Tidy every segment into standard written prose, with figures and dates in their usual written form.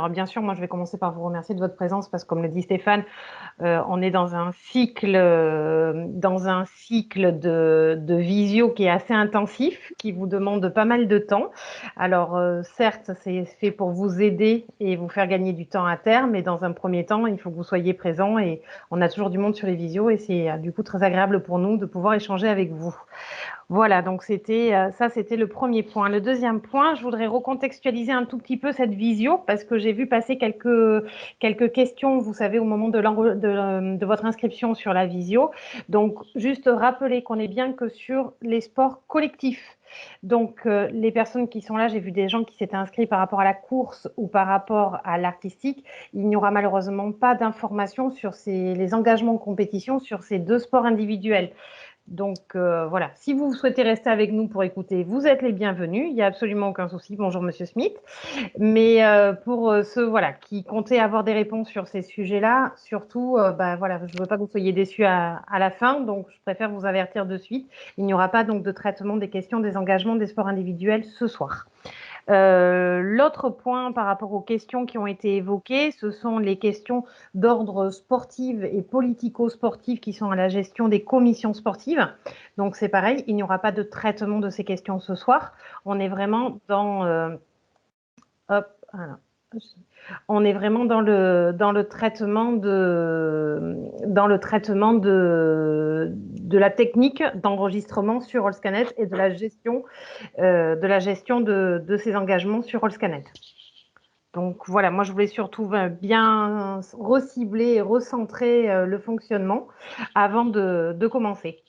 Alors bien sûr, moi je vais commencer par vous remercier de votre présence parce que comme le dit Stéphane, on est dans un cycle de visio qui est assez intensif, qui vous demande pas mal de temps. Alors certes, c'est fait pour vous aider et vous faire gagner du temps à terme, mais dans un premier temps, il faut que vous soyez présent et on a toujours du monde sur les visios et c'est du coup très agréable pour nous de pouvoir échanger avec vous. Voilà, donc c'était le premier point. Le deuxième point, je voudrais recontextualiser un tout petit peu cette visio parce que j'ai vu passer quelques questions, vous savez, au moment de votre inscription sur la visio. Donc, juste rappeler qu'on est bien que sur les sports collectifs. Donc, les personnes qui sont là, j'ai vu des gens qui s'étaient inscrits par rapport à la course ou par rapport à l'artistique. Il n'y aura malheureusement pas d'informations sur les engagements en compétition sur ces deux sports individuels. Donc voilà, si vous souhaitez rester avec nous pour écouter, vous êtes les bienvenus, il n'y a absolument aucun souci. Bonjour Monsieur Smith. Mais pour ceux voilà, qui comptaient avoir des réponses sur ces sujets-là, surtout, voilà, je ne veux pas que vous soyez déçus à la fin, donc je préfère vous avertir de suite. Il n'y aura pas donc de traitement des questions des engagements des sports individuels ce soir. L'autre point par rapport aux questions qui ont été évoquées, ce sont les questions d'ordre sportif et politico-sportif qui sont à la gestion des commissions sportives. Donc c'est pareil, il n'y aura pas de traitement de ces questions ce soir. On est vraiment dans hop, voilà. On est vraiment dans le traitement de la technique d'enregistrement sur AllScanet et de la gestion de ces engagements sur AllScanet. Donc voilà, moi je voulais surtout bien recibler et recentrer le fonctionnement avant de commencer.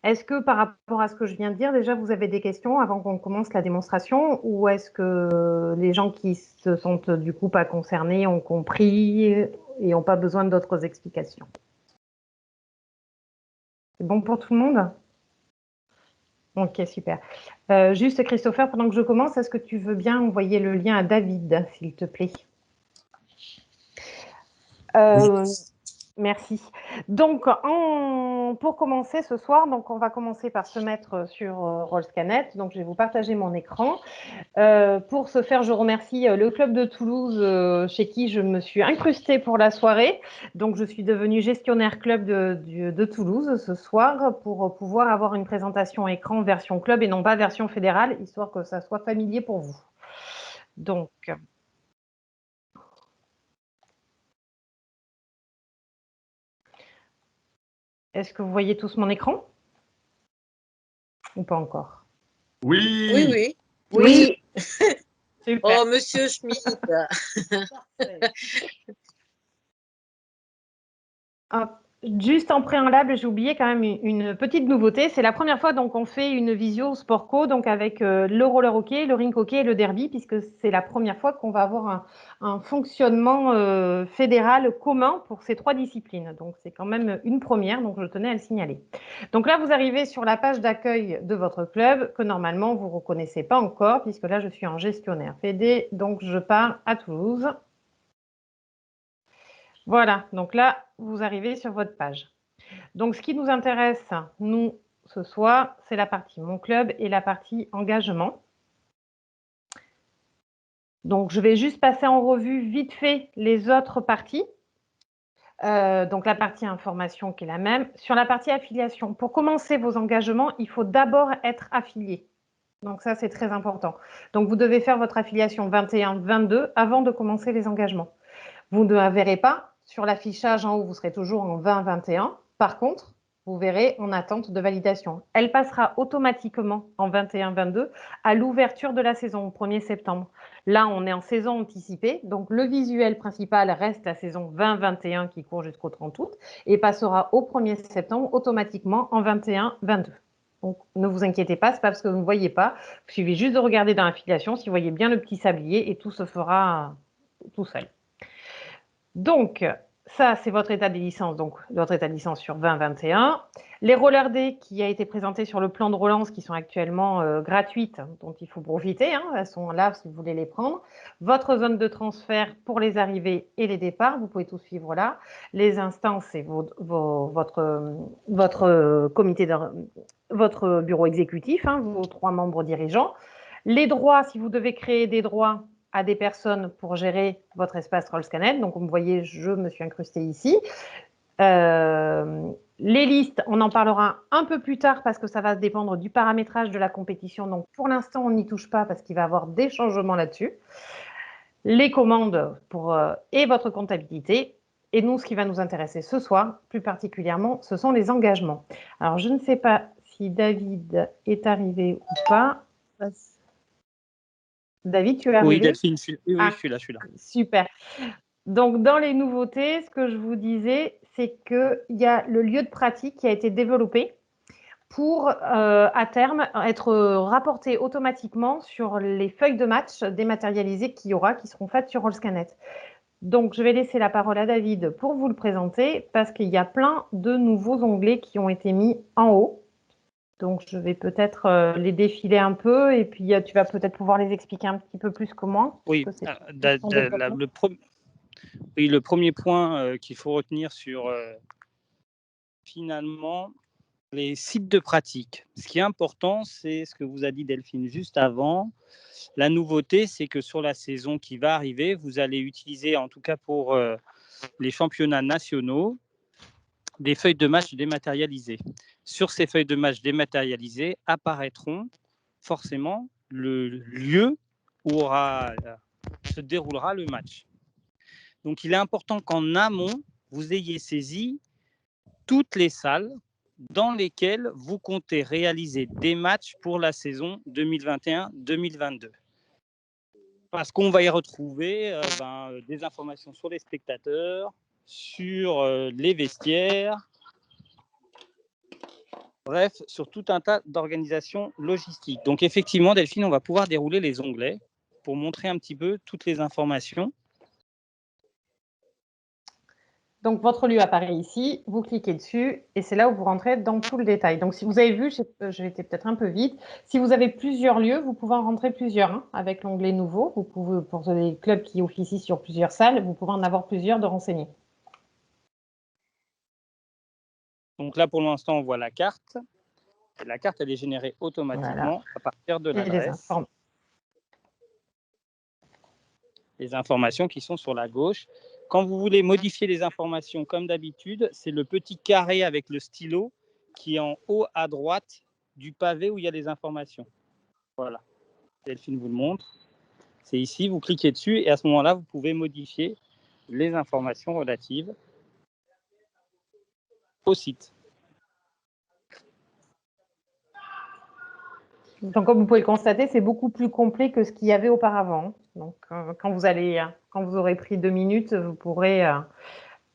Est-ce que par rapport à ce que je viens de dire, déjà vous avez des questions avant qu'on commence la démonstration ou est-ce que les gens qui se sont du coup pas concernés ont compris et n'ont pas besoin d'autres explications? C'est bon pour tout le monde? Ok, super. Juste Christopher, pendant que je commence, est-ce que tu veux bien envoyer le lien à David, s'il te plaît? Oui. Merci. Donc, pour commencer ce soir, donc on va commencer par se mettre sur Rollscanet. Donc, je vais vous partager mon écran. Pour ce faire, je remercie le club de Toulouse chez qui je me suis incrustée pour la soirée. Donc, je suis devenue gestionnaire club de Toulouse ce soir pour pouvoir avoir une présentation écran version club et non pas version fédérale, histoire que ça soit familier pour vous. Donc, est-ce que vous voyez tous mon écran? Ou pas encore? Oui. Oui, oui. Oui. Super. Oh, Monsieur Schmitt. Juste en préalable, j'ai oublié quand même une petite nouveauté. C'est la première fois donc on fait une visio Sportco donc avec le roller hockey, le rink hockey et le derby puisque c'est la première fois qu'on va avoir un fonctionnement fédéral commun pour ces trois disciplines. Donc c'est quand même une première, donc je tenais à le signaler. Donc là, vous arrivez sur la page d'accueil de votre club que normalement vous ne reconnaissez pas encore puisque là je suis en gestionnaire fédé, donc je pars à Toulouse. Voilà, donc là, vous arrivez sur votre page. Donc, ce qui nous intéresse, nous, ce soir, c'est la partie Mon club et la partie engagement. Donc, je vais juste passer en revue vite fait les autres parties. Donc, la partie information qui est la même. Sur la partie affiliation, pour commencer vos engagements, il faut d'abord être affilié. Donc, ça, c'est très important. Donc, vous devez faire votre affiliation 21-22 avant de commencer les engagements. Vous ne la verrez pas. Sur l'affichage en haut, vous serez toujours en 20-21. Par contre, vous verrez en attente de validation. Elle passera automatiquement en 21-22 à l'ouverture de la saison, au 1er septembre. Là, on est en saison anticipée, donc le visuel principal reste la saison 20-21 qui court jusqu'au 30 août et passera au 1er septembre automatiquement en 21-22. Donc, ne vous inquiétez pas, ce n'est pas parce que vous ne voyez pas. Il suffit juste de regarder dans l'affiliation si vous voyez bien le petit sablier et tout se fera tout seul. Donc, ça, c'est votre état des licences, donc votre état de licence sur 2021. Les roller day qui a été présenté sur le plan de relance, qui sont actuellement gratuites, dont il faut profiter, hein, elles sont là si vous voulez les prendre. Votre zone de transfert pour les arrivées et les départs, vous pouvez tout suivre là. Les instances, c'est votre comité, votre bureau exécutif, hein, vos 3 membres dirigeants. Les droits, si vous devez créer des droits, à des personnes pour gérer votre espace Rollscanet. Donc, vous voyez, je me suis incrustée ici. Les listes, on en parlera un peu plus tard parce que ça va dépendre du paramétrage de la compétition. Donc, pour l'instant, on n'y touche pas parce qu'il va y avoir des changements là-dessus. Les commandes et votre comptabilité. Et nous, ce qui va nous intéresser ce soir, plus particulièrement, ce sont les engagements. Alors, je ne sais pas si David est arrivé ou pas. David, tu es arrivé? Oui, Delphine, je suis là. Super. Donc, dans les nouveautés, ce que je vous disais, c'est qu'il y a le lieu de pratique qui a été développé pour, à terme, être rapporté automatiquement sur les feuilles de match dématérialisées qu'il y aura, qui seront faites sur Rollscanet. Donc, je vais laisser la parole à David pour vous le présenter, parce qu'il y a plein de nouveaux onglets qui ont été mis en haut. Donc, je vais peut-être les défiler un peu, et puis tu vas peut-être pouvoir les expliquer un petit peu plus que moi. Oui, le premier point qu'il faut retenir sur finalement les sites de pratique. Ce qui est important, c'est ce que vous a dit Delphine juste avant. La nouveauté, c'est que sur la saison qui va arriver, vous allez utiliser, en tout cas pour les championnats nationaux, des feuilles de match dématérialisées. Sur ces feuilles de match dématérialisées apparaîtront forcément le lieu où se déroulera le match. Donc, il est important qu'en amont, vous ayez saisi toutes les salles dans lesquelles vous comptez réaliser des matchs pour la saison 2021-2022. Parce qu'on va y retrouver des informations sur les spectateurs, sur les vestiaires, bref, sur tout un tas d'organisations logistiques. Donc effectivement, Delphine, on va pouvoir dérouler les onglets pour montrer un petit peu toutes les informations. Donc, votre lieu apparaît ici, vous cliquez dessus et c'est là où vous rentrez dans tout le détail. Donc, si vous avez vu, j'ai été peut-être un peu vite. Si vous avez plusieurs lieux, vous pouvez en rentrer plusieurs avec l'onglet nouveau. Vous pouvez, pour les clubs qui officient sur plusieurs salles, vous pouvez en avoir plusieurs de renseignés. Donc là, pour l'instant, on voit la carte. La carte, elle est générée automatiquement à partir de l'adresse. Les informations qui sont sur la gauche. Quand vous voulez modifier les informations, comme d'habitude, c'est le petit carré avec le stylo qui est en haut à droite du pavé où il y a les informations. Voilà. Delphine vous le montre. C'est ici, vous cliquez dessus et à ce moment-là, vous pouvez modifier les informations relatives au site. Donc, comme vous pouvez le constater, c'est beaucoup plus complet que ce qu'il y avait auparavant. Donc, quand vous aurez pris 2 minutes, vous pourrez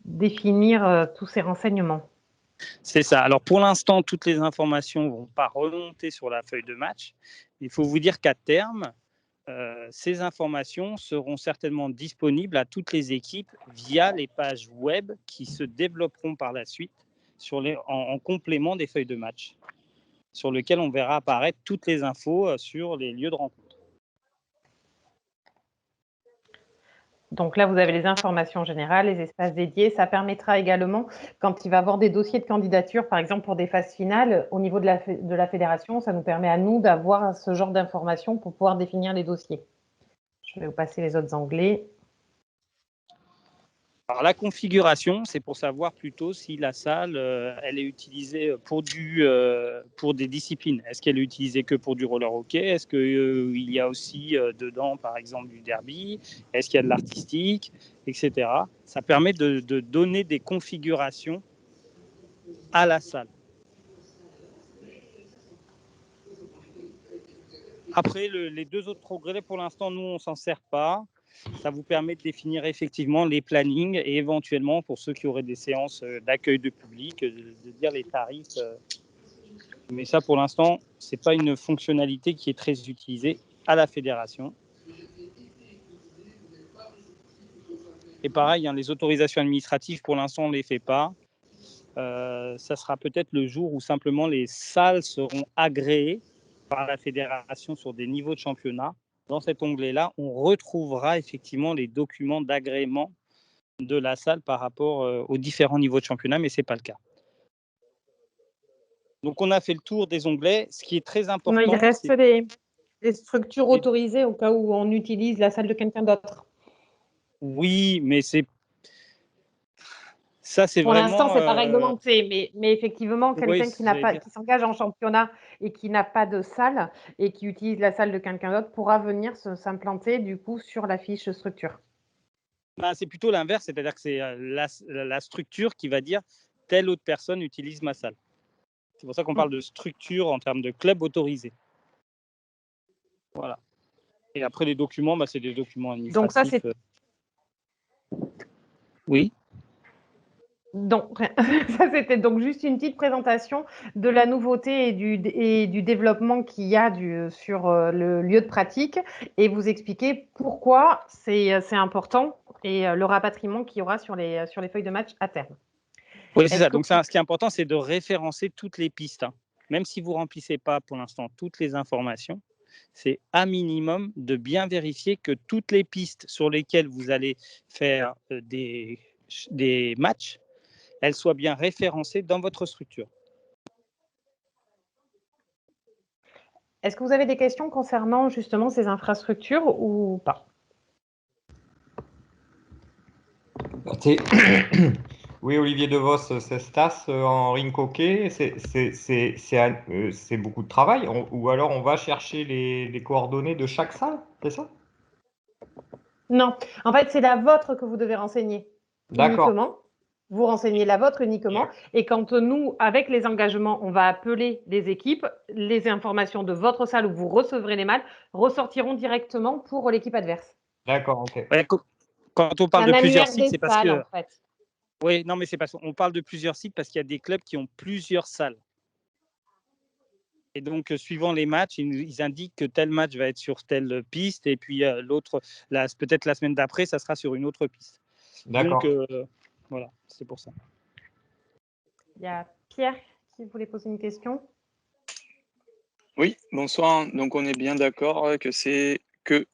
définir tous ces renseignements. C'est ça. Alors, pour l'instant, toutes les informations ne vont pas remonter sur la feuille de match. Il faut vous dire qu'à terme, ces informations seront certainement disponibles à toutes les équipes via les pages web qui se développeront par la suite en complément des feuilles de match, sur lesquelles on verra apparaître toutes les infos sur les lieux de rencontre. Donc là, vous avez les informations générales, les espaces dédiés. Ça permettra également, quand il va y avoir des dossiers de candidature, par exemple pour des phases finales, au niveau de la fédération, ça nous permet à nous d'avoir ce genre d'informations pour pouvoir définir les dossiers. Je vais vous passer les autres onglets. Alors, la configuration, c'est pour savoir plutôt si la salle, elle est utilisée pour des disciplines. Est-ce qu'elle est utilisée que pour du roller hockey? Est-ce qu'il y a aussi dedans, par exemple, du derby? Est-ce qu'il y a de l'artistique, etc. Ça permet de donner des configurations à la salle. Après, les deux autres progrès, pour l'instant, nous, on ne s'en sert pas. Ça vous permet de définir effectivement les plannings et éventuellement, pour ceux qui auraient des séances d'accueil de public, de dire les tarifs. Mais ça, pour l'instant, ce n'est pas une fonctionnalité qui est très utilisée à la fédération. Et pareil, les autorisations administratives, pour l'instant, on ne les fait pas. Ça sera peut-être le jour où simplement les salles seront agréées par la fédération sur des niveaux de championnat. Dans cet onglet-là, on retrouvera effectivement les documents d'agrément de la salle par rapport aux différents niveaux de championnat, mais ce n'est pas le cas. Donc, on a fait le tour des onglets. Ce qui est très important, il reste les Les structures autorisées au cas où on utilise la salle de quelqu'un d'autre. Oui, mais ça, c'est Pour vraiment. l'instant, c'est pas réglementé, mais effectivement, Oui, quelqu'un qui s'engage en championnat et qui n'a pas de salle et qui utilise la salle de quelqu'un d'autre pourra venir s'implanter du coup sur la fiche structure. C'est plutôt l'inverse, c'est-à-dire que c'est la structure qui va dire telle autre personne utilise ma salle. C'est pour ça qu'on parle de structure en termes de club autorisé. Voilà. Et après, les documents, c'est des documents administratifs. Donc ça, c'est... Oui. Donc, ça, c'était donc juste une petite présentation de la nouveauté et du développement qu'il y a sur le lieu de pratique et vous expliquer pourquoi c'est important et le rapatriement qu'il y aura sur les feuilles de match à terme. Oui, c'est ça. Donc, ce qui est important, c'est de référencer toutes les pistes. Même si vous ne remplissez pas pour l'instant toutes les informations, c'est à minimum de bien vérifier que toutes les pistes sur lesquelles vous allez faire des matchs, elles soient bien référencées dans votre structure. Est-ce que vous avez des questions concernant justement ces infrastructures ou pas? Oui, Olivier DeVos, Cestas en rink hockey, c'est beaucoup de travail. Ou alors on va chercher les coordonnées de chaque salle, c'est ça? Non, en fait, c'est la vôtre que vous devez renseigner uniquement. Vous renseignez la vôtre uniquement. Et quand nous, avec les engagements, on va appeler les équipes, les informations de votre salle où vous recevrez les matchs ressortiront directement pour l'équipe adverse. D'accord, ok. Ouais, quand on parle de plusieurs sites, c'est parce que... en fait. Oui, non, mais c'est parce qu'on parle de plusieurs sites parce qu'il y a des clubs qui ont plusieurs salles. Et donc, suivant les matchs, ils indiquent que tel match va être sur telle piste et puis l'autre, peut-être la semaine d'après, ça sera sur une autre piste. D'accord. Donc, voilà, c'est pour ça. Il y a Pierre qui voulait poser une question. Oui, bonsoir. Donc, on est bien d'accord que c'est que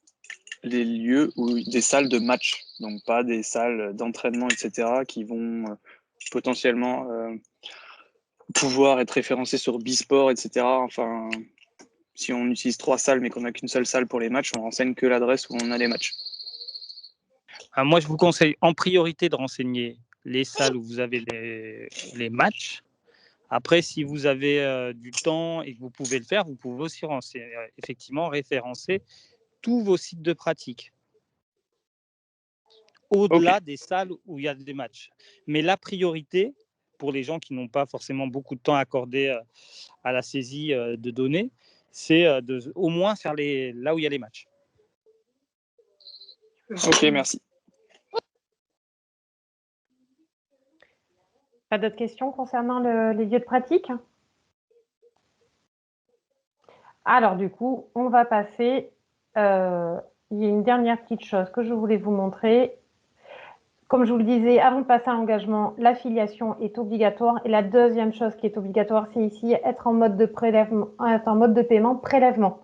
les lieux ou des salles de match, donc pas des salles d'entraînement, etc., qui vont potentiellement pouvoir être référencées sur Bisport, etc. Enfin, si on utilise 3 salles mais qu'on n'a qu'une seule salle pour les matchs, on renseigne que l'adresse où on a les matchs. Moi, je vous conseille en priorité de renseigner les salles où vous avez les matchs. Après, si vous avez du temps et que vous pouvez le faire, vous pouvez aussi effectivement référencer tous vos sites de pratique au-delà des salles où il y a des matchs. Mais la priorité, pour les gens qui n'ont pas forcément beaucoup de temps accordé à la saisie de données, c'est au moins faire là où il y a les matchs. Ok, merci. Pas d'autres questions concernant les lieux de pratique? Alors, du coup, on va passer... il y a une dernière petite chose que je voulais vous montrer. Comme je vous le disais, avant de passer à l'engagement, l'affiliation est obligatoire. Et la deuxième chose qui est obligatoire, c'est ici être en mode de paiement prélèvement.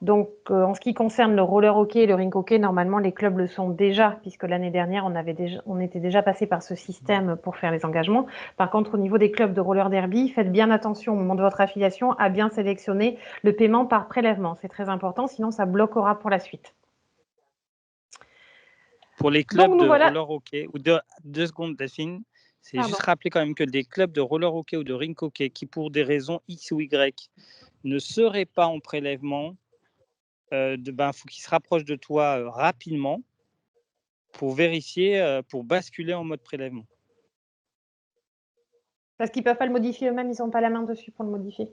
Donc, en ce qui concerne le roller hockey et le rink hockey, normalement, les clubs le sont déjà, puisque l'année dernière, on était déjà passé par ce système pour faire les engagements. Par contre, au niveau des clubs de roller derby, faites bien attention au moment de votre affiliation à bien sélectionner le paiement par prélèvement. C'est très important, sinon ça bloquera pour la suite. Pour les clubs de roller hockey, ou 2 secondes, Delphine, c'est juste rappeler quand même que des clubs de roller hockey ou de rink hockey qui, pour des raisons X ou Y, ne seraient pas en prélèvement, faut qu'ils se rapprochent de toi rapidement pour vérifier, pour basculer en mode prélèvement. Parce qu'ils ne peuvent pas le modifier eux-mêmes, ils n'ont pas la main dessus pour le modifier.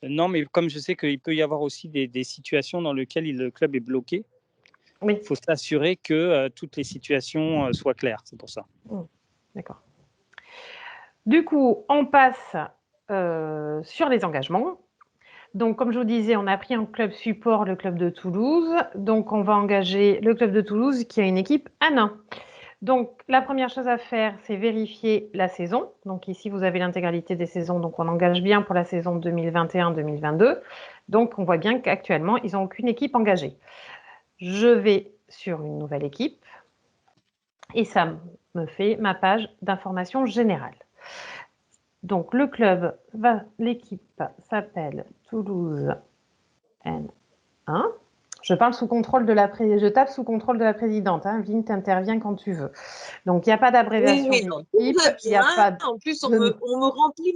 Non, mais comme je sais qu'il peut y avoir aussi des situations dans lesquelles le club est bloqué, il faut s'assurer que toutes les situations soient claires. C'est pour ça. D'accord. Du coup, on passe sur les engagements. Donc, comme je vous disais, on a pris en club support le club de Toulouse. Donc, on va engager le club de Toulouse qui a une équipe à nain. Donc, la première chose à faire, c'est vérifier la saison. Donc, ici, vous avez l'intégralité des saisons. Donc, on engage bien pour la saison 2021-2022. Donc, on voit bien qu'actuellement, ils n'ont aucune équipe engagée. Je vais sur une nouvelle équipe et ça me fait ma page d'information générale. Donc, le club l'équipe s'appelle Toulouse N1. Je parle sous contrôle de la je tape sous contrôle de la présidente. Hein. Vin, t'interviens quand tu veux. Donc, il n'y a pas d'abréviation Oui, non, tout d'équipe. va Il y a bien. pas de... En plus, on me remplit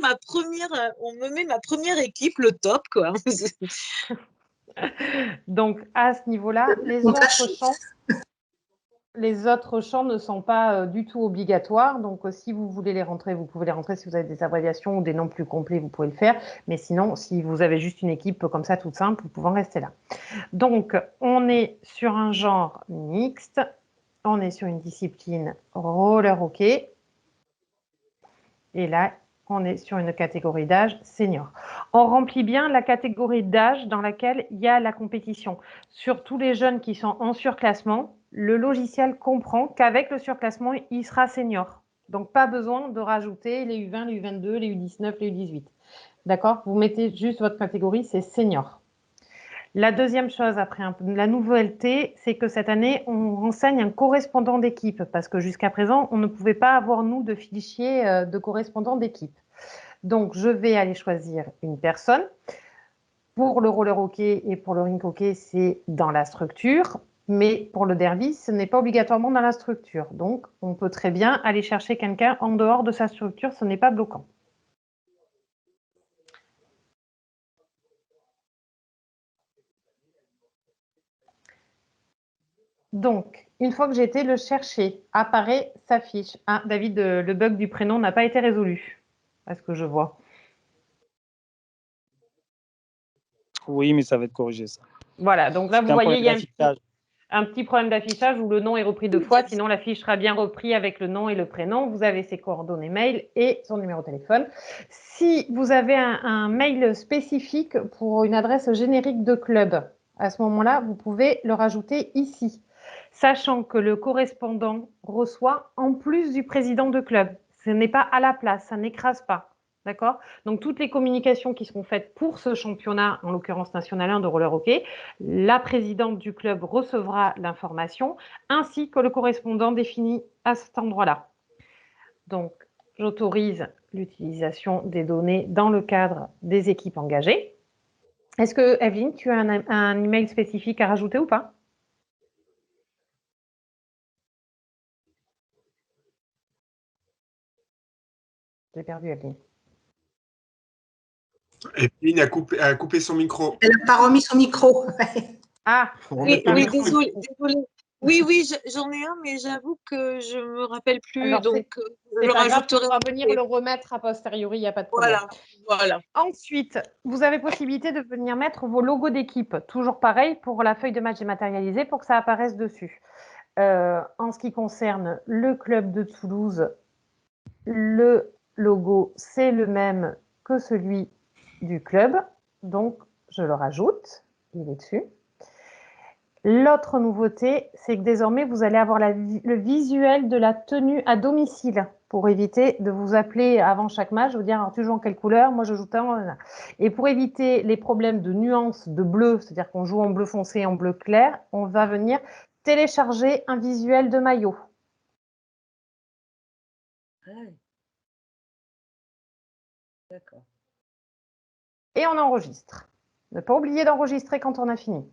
on me met ma première équipe, le top, quoi. Donc, à ce niveau-là, les autres champs ne sont pas du tout obligatoires. Donc, si vous voulez les rentrer, vous pouvez les rentrer. Si vous avez des abréviations ou des noms plus complets, vous pouvez le faire. Mais sinon, si vous avez juste une équipe comme ça, toute simple, vous pouvez en rester là. Donc, on est sur un genre mixte. On est sur une discipline roller hockey. Et là, on est sur une catégorie d'âge senior. On remplit bien la catégorie d'âge dans laquelle il y a la compétition. Sur tous les jeunes qui sont en surclassement, le logiciel comprend qu'avec le surclassement, il sera senior. Donc, pas besoin de rajouter les U20, les U22, les U19, les U18. D'accord? Vous mettez juste votre catégorie, c'est senior. La deuxième chose, après la nouveauté, c'est que cette année, on renseigne un correspondant d'équipe parce que jusqu'à présent, on ne pouvait pas avoir, nous, de fichier de correspondant d'équipe. Donc, je vais aller choisir une personne. Pour le roller hockey et pour le rink hockey, c'est dans la structure. Mais pour le derby, ce n'est pas obligatoirement dans la structure. Donc, on peut très bien aller chercher quelqu'un en dehors de sa structure. Ce n'est pas bloquant. Donc, une fois que j'ai été le chercher, apparaît sa fiche. Ah, David, le bug du prénom n'a pas été résolu, à ce que je vois. Oui, mais ça va être corrigé, ça. Voilà, donc là, vous voyez, il y a un petit problème d'affichage où le nom est repris 2 fois. Sinon, la fiche sera bien reprise avec le nom et le prénom. Vous avez ses coordonnées mail et son numéro de téléphone. Si vous avez un mail spécifique pour une adresse générique de club, à ce moment-là, vous pouvez le rajouter ici, sachant que le correspondant reçoit en plus du président de club. Ce n'est pas à la place, ça n'écrase pas. D'accord? Donc, toutes les communications qui seront faites pour ce championnat, en l'occurrence national 1 de roller hockey, la présidente du club recevra l'information ainsi que le correspondant défini à cet endroit-là. Donc, j'autorise l'utilisation des données dans le cadre des équipes engagées. Est-ce que, Evelyne, tu as un email spécifique à rajouter ou pas? J'ai perdu Evelyne. Evelyne a coupé son micro. Elle n'a pas remis son micro. Ah, oui, désolé. Oui, j'en ai un, mais j'avoue que je ne me rappelle plus. Alors, donc, je le rajouterai. On va venir le remettre a posteriori, il n'y a pas de problème. Voilà. Ensuite, vous avez possibilité de venir mettre vos logos d'équipe. Toujours pareil pour la feuille de match dématérialisée pour que ça apparaisse dessus. En ce qui concerne le club de Toulouse, le logo, c'est le même que celui du club. Donc, je le rajoute. Il est dessus. L'autre nouveauté, c'est que désormais, vous allez avoir le visuel de la tenue à domicile pour éviter de vous appeler avant chaque match, vous dire alors, tu joues en quelle couleur, moi je joue tant. Et pour éviter les problèmes de nuances de bleu, c'est-à-dire qu'on joue en bleu foncé et en bleu clair, on va venir télécharger un visuel de maillot. D'accord. Et on enregistre. Ne pas oublier d'enregistrer quand on a fini.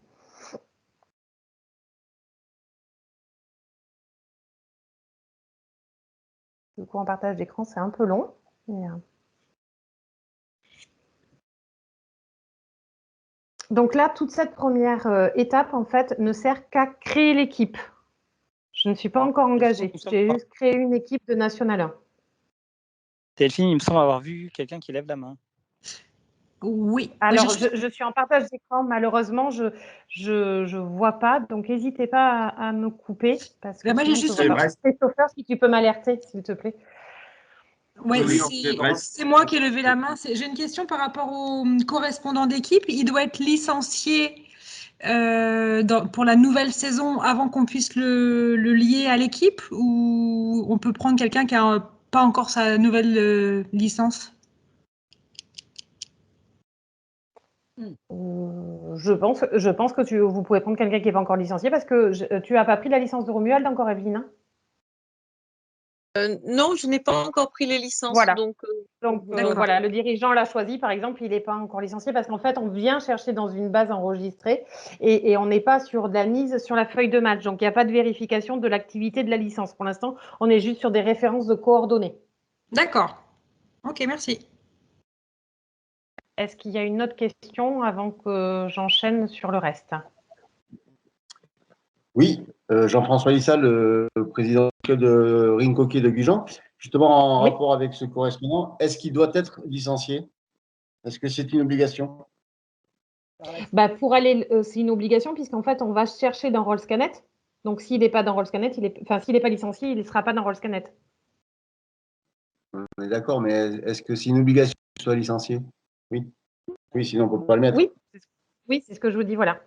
Du coup, en partage d'écran, c'est un peu long. Mais... Donc là, toute cette première étape, en fait, ne sert qu'à créer l'équipe. Je ne suis pas encore engagée. J'ai juste créé une équipe de National 1. Delphine, il me semble avoir vu quelqu'un qui lève la main. Oui. Alors, je suis en partage d'écran. Malheureusement, je ne vois pas. Donc, n'hésitez pas à me couper. Parce que moi, j'ai juste... Christopher, si tu peux m'alerter, s'il te plaît. Oui, c'est moi qui ai levé la main. J'ai une question par rapport au correspondant d'équipe. Il doit être licencié pour la nouvelle saison avant qu'on puisse le lier à l'équipe, ou on peut prendre quelqu'un qui n'a pas encore sa nouvelle licence? Je pense que vous pouvez prendre quelqu'un qui n'est pas encore licencié parce que tu n'as pas pris la licence de Romuald encore, Evelyne. Non, je n'ai pas encore pris les licences. Voilà. Donc, voilà, le dirigeant l'a choisi, par exemple, il n'est pas encore licencié parce qu'en fait, on vient chercher dans une base enregistrée et on n'est pas sur de la mise sur la feuille de match. Donc, il n'y a pas de vérification de l'activité de la licence. Pour l'instant, on est juste sur des références de coordonnées. D'accord. Ok, merci. Est-ce qu'il y a une autre question avant que j'enchaîne sur le reste? Oui, Jean-François Issa, le président de Ring Hockey de Gujan. Justement, en rapport avec ce correspondant, est-ce qu'il doit être licencié? Est-ce que c'est une obligation? Pour aller, c'est une obligation puisqu'en fait, on va chercher dans Rollscanet. Donc, s'il n'est pas dans Rollscanet, s'il n'est pas licencié, il ne sera pas dans Rollscanet. On est d'accord, mais est-ce que c'est une obligation qu'il soit licencié? Oui. Oui, sinon on ne peut pas le mettre. Oui, c'est ce que je vous dis, voilà.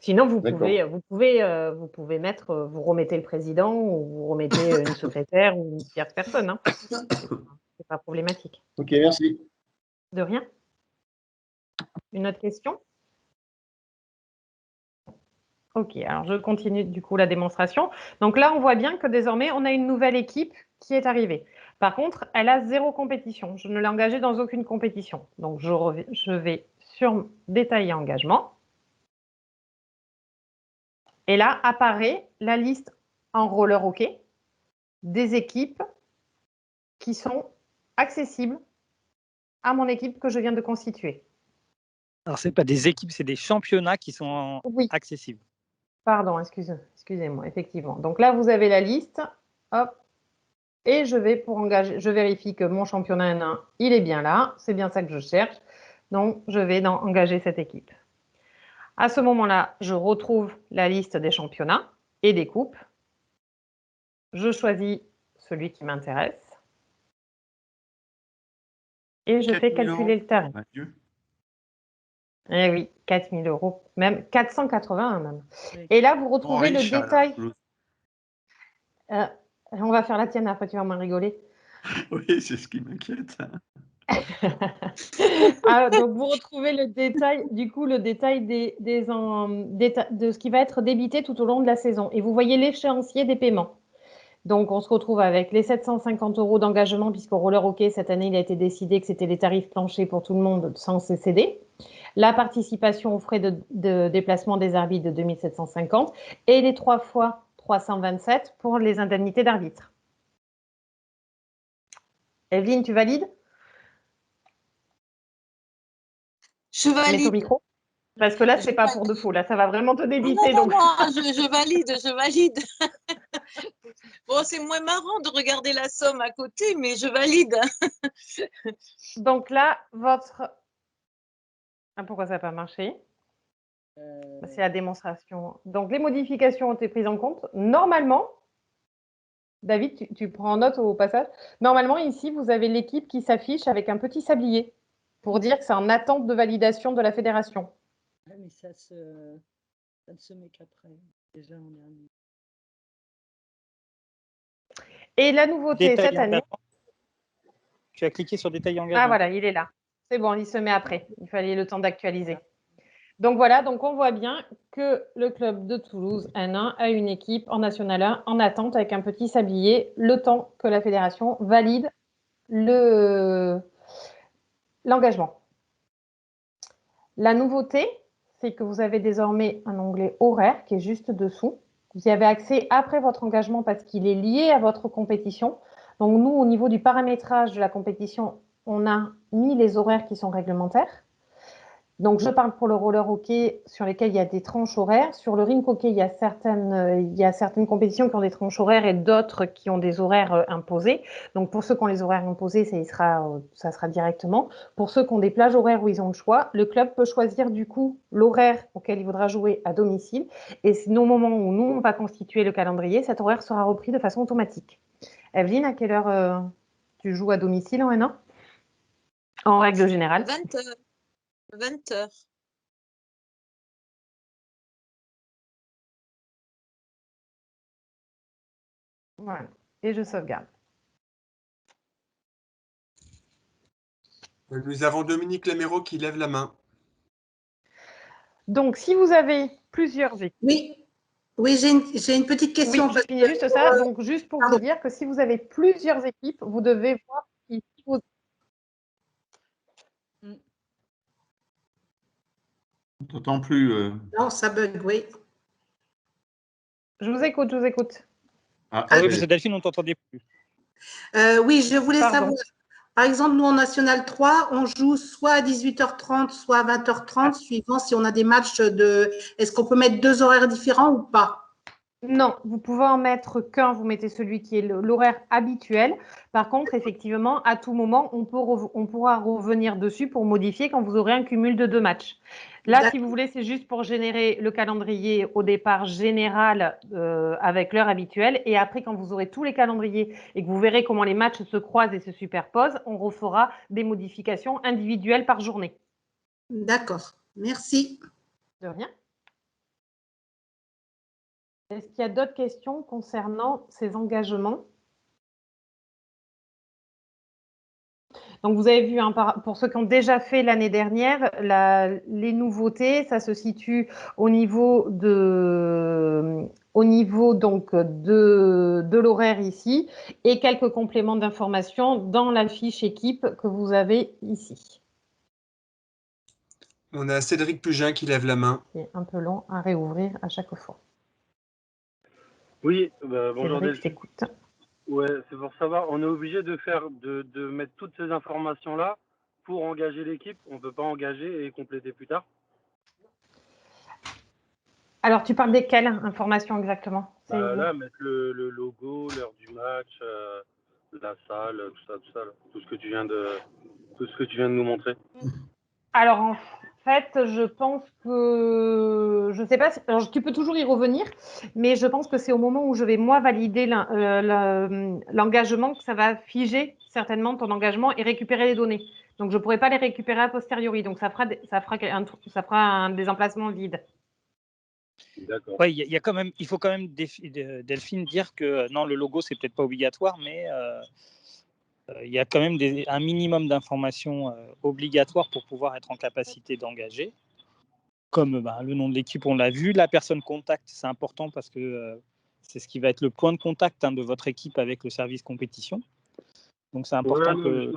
Sinon, vous pouvez mettre, vous remettez le président ou vous remettez une secrétaire ou une tierce personne. Hein. C'est pas problématique. Ok, merci. De rien. Une autre question? Ok, alors je continue du coup la démonstration. Donc là, on voit bien que désormais, on a une nouvelle équipe qui est arrivée. Par contre, elle a 0 compétition. Je ne l'ai engagée dans aucune compétition. Donc, je vais sur détailler engagement. Et là, apparaît la liste en roller hockey des équipes qui sont accessibles à mon équipe que je viens de constituer. Alors, ce n'est pas des équipes, c'est des championnats qui sont accessibles. Pardon, excusez-moi, effectivement. Donc là, vous avez la liste. Hop. Et je vais pour engager, je vérifie que mon championnat N1, il est bien là. C'est bien ça que je cherche. Donc, je vais engager cette équipe. À ce moment-là, je retrouve la liste des championnats et des coupes. Je choisis celui qui m'intéresse. Et je fais calculer le tarif. Eh oui, 4 000 €, même 481 même. Et là, vous retrouvez le détail. On va faire la tienne, après tu vas moins rigoler. Oui, c'est ce qui m'inquiète. Donc, vous retrouvez le détail, de ce qui va être débité tout au long de la saison. Et vous voyez l'échéancier des paiements. Donc, on se retrouve avec les 750 € d'engagement, puisqu'au roller hockey, cette année, il a été décidé que c'était les tarifs planchers pour tout le monde sans CCD. La participation aux frais de déplacement des arbitres de 2750 et les 3 fois 327 pour les indemnités d'arbitre. Evelyne, tu valides? Je valide. Mets ton micro. Parce que là, ce n'est pas pour de faux. Là, ça va vraiment te débiter. Non, je valide. Bon, c'est moins marrant de regarder la somme à côté, mais je valide. Donc là, pourquoi ça n'a pas marché? C'est la démonstration. Donc, les modifications ont été prises en compte. Normalement, David, tu prends note au passage. Normalement, ici, vous avez l'équipe qui s'affiche avec un petit sablier pour dire que c'est en attente de validation de la fédération. Ouais, mais ça ne se met qu'après. Déjà, on est en... Et la nouveauté cette année. Tu as cliqué sur détail engagement. Ah voilà, il est là. C'est bon, il se met après. Il fallait le temps d'actualiser. Donc voilà, donc on voit bien que le club de Toulouse N1 a une équipe en National 1 en attente avec un petit sablier, le temps que la fédération valide l'engagement. La nouveauté, c'est que vous avez désormais un onglet horaire qui est juste dessous. Vous y avez accès après votre engagement parce qu'il est lié à votre compétition. Donc nous, au niveau du paramétrage de la compétition, on a mis les horaires qui sont réglementaires. Donc je parle pour le roller hockey sur lesquels il y a des tranches horaires. Sur le rink hockey, il y a certaines compétitions qui ont des tranches horaires et d'autres qui ont des horaires imposés. Donc pour ceux qui ont les horaires imposés, ça sera directement. Pour ceux qui ont des plages horaires où ils ont le choix, le club peut choisir du coup l'horaire auquel il voudra jouer à domicile. Et au moment où nous, on va constituer le calendrier, cet horaire sera repris de façon automatique. Evelyne, à quelle heure tu joues à domicile en N1 en règle générale? 20 heures. 20 heures. Voilà. Et je sauvegarde. Nous avons Dominique Laméro qui lève la main. Donc, si vous avez plusieurs équipes, oui. Oui, j'ai une petite question. Oui, je finis juste ça. Donc, juste pour vous dire que si vous avez plusieurs équipes, vous devez voir si vous... On t'entend plus. Non, ça bug, oui. Je vous écoute, je vous écoute. Oui, parce que Delphine, on ne t'entendait plus. Oui, je voulais Pardon. savoir. Par exemple, nous, en National 3, on joue soit à 18h30, soit à 20h30, suivant si on a des matchs de… Est-ce qu'on peut mettre 2 horaires différents ou pas? Non, vous pouvez en mettre qu'un, vous mettez celui qui est l'horaire habituel. Par contre, effectivement, à tout moment, on pourra revenir dessus pour modifier quand vous aurez un cumul de 2 matchs. Là, si vous voulez, c'est juste pour générer le calendrier au départ général avec l'heure habituelle. Et après, quand vous aurez tous les calendriers et que vous verrez comment les matchs se croisent et se superposent, on refera des modifications individuelles par journée. D'accord, merci. De rien. Est-ce qu'il y a d'autres questions concernant ces engagements? Donc, vous avez vu, hein, pour ceux qui ont déjà fait l'année dernière, les nouveautés, ça se situe au niveau donc de l'horaire ici et quelques compléments d'information dans la fiche équipe que vous avez ici. On a Cédric Pugin qui lève la main. C'est un peu long à réouvrir à chaque fois. Oui, bonjour Cédric, Delphine. t'écoute. Ouais, c'est pour savoir, on est obligé de mettre toutes ces informations-là pour engager l'équipe. On ne peut pas engager et compléter plus tard. Alors, tu parles de quelles informations exactement? Là, mettre le logo, l'heure du match, la salle, tout ça, là. Tout ce que tu viens de nous montrer. Alors, en fait, je pense que, je ne sais pas, alors, tu peux toujours y revenir, mais je pense que c'est au moment où je vais, moi, valider l'engagement que ça va figer certainement ton engagement et récupérer les données. Donc, je ne pourrai pas les récupérer a posteriori. Donc, ça fera des emplacements vides. D'accord. Ouais, il faut quand même, Delphine, dire que non, le logo, c'est peut-être pas obligatoire, mais il y a quand même un minimum d'informations obligatoires pour pouvoir être en capacité d'engager. Comme le nom de l'équipe, on l'a vu. La personne contact, c'est important parce que c'est ce qui va être le point de contact de votre équipe avec le service compétition. Donc, c'est important que… Je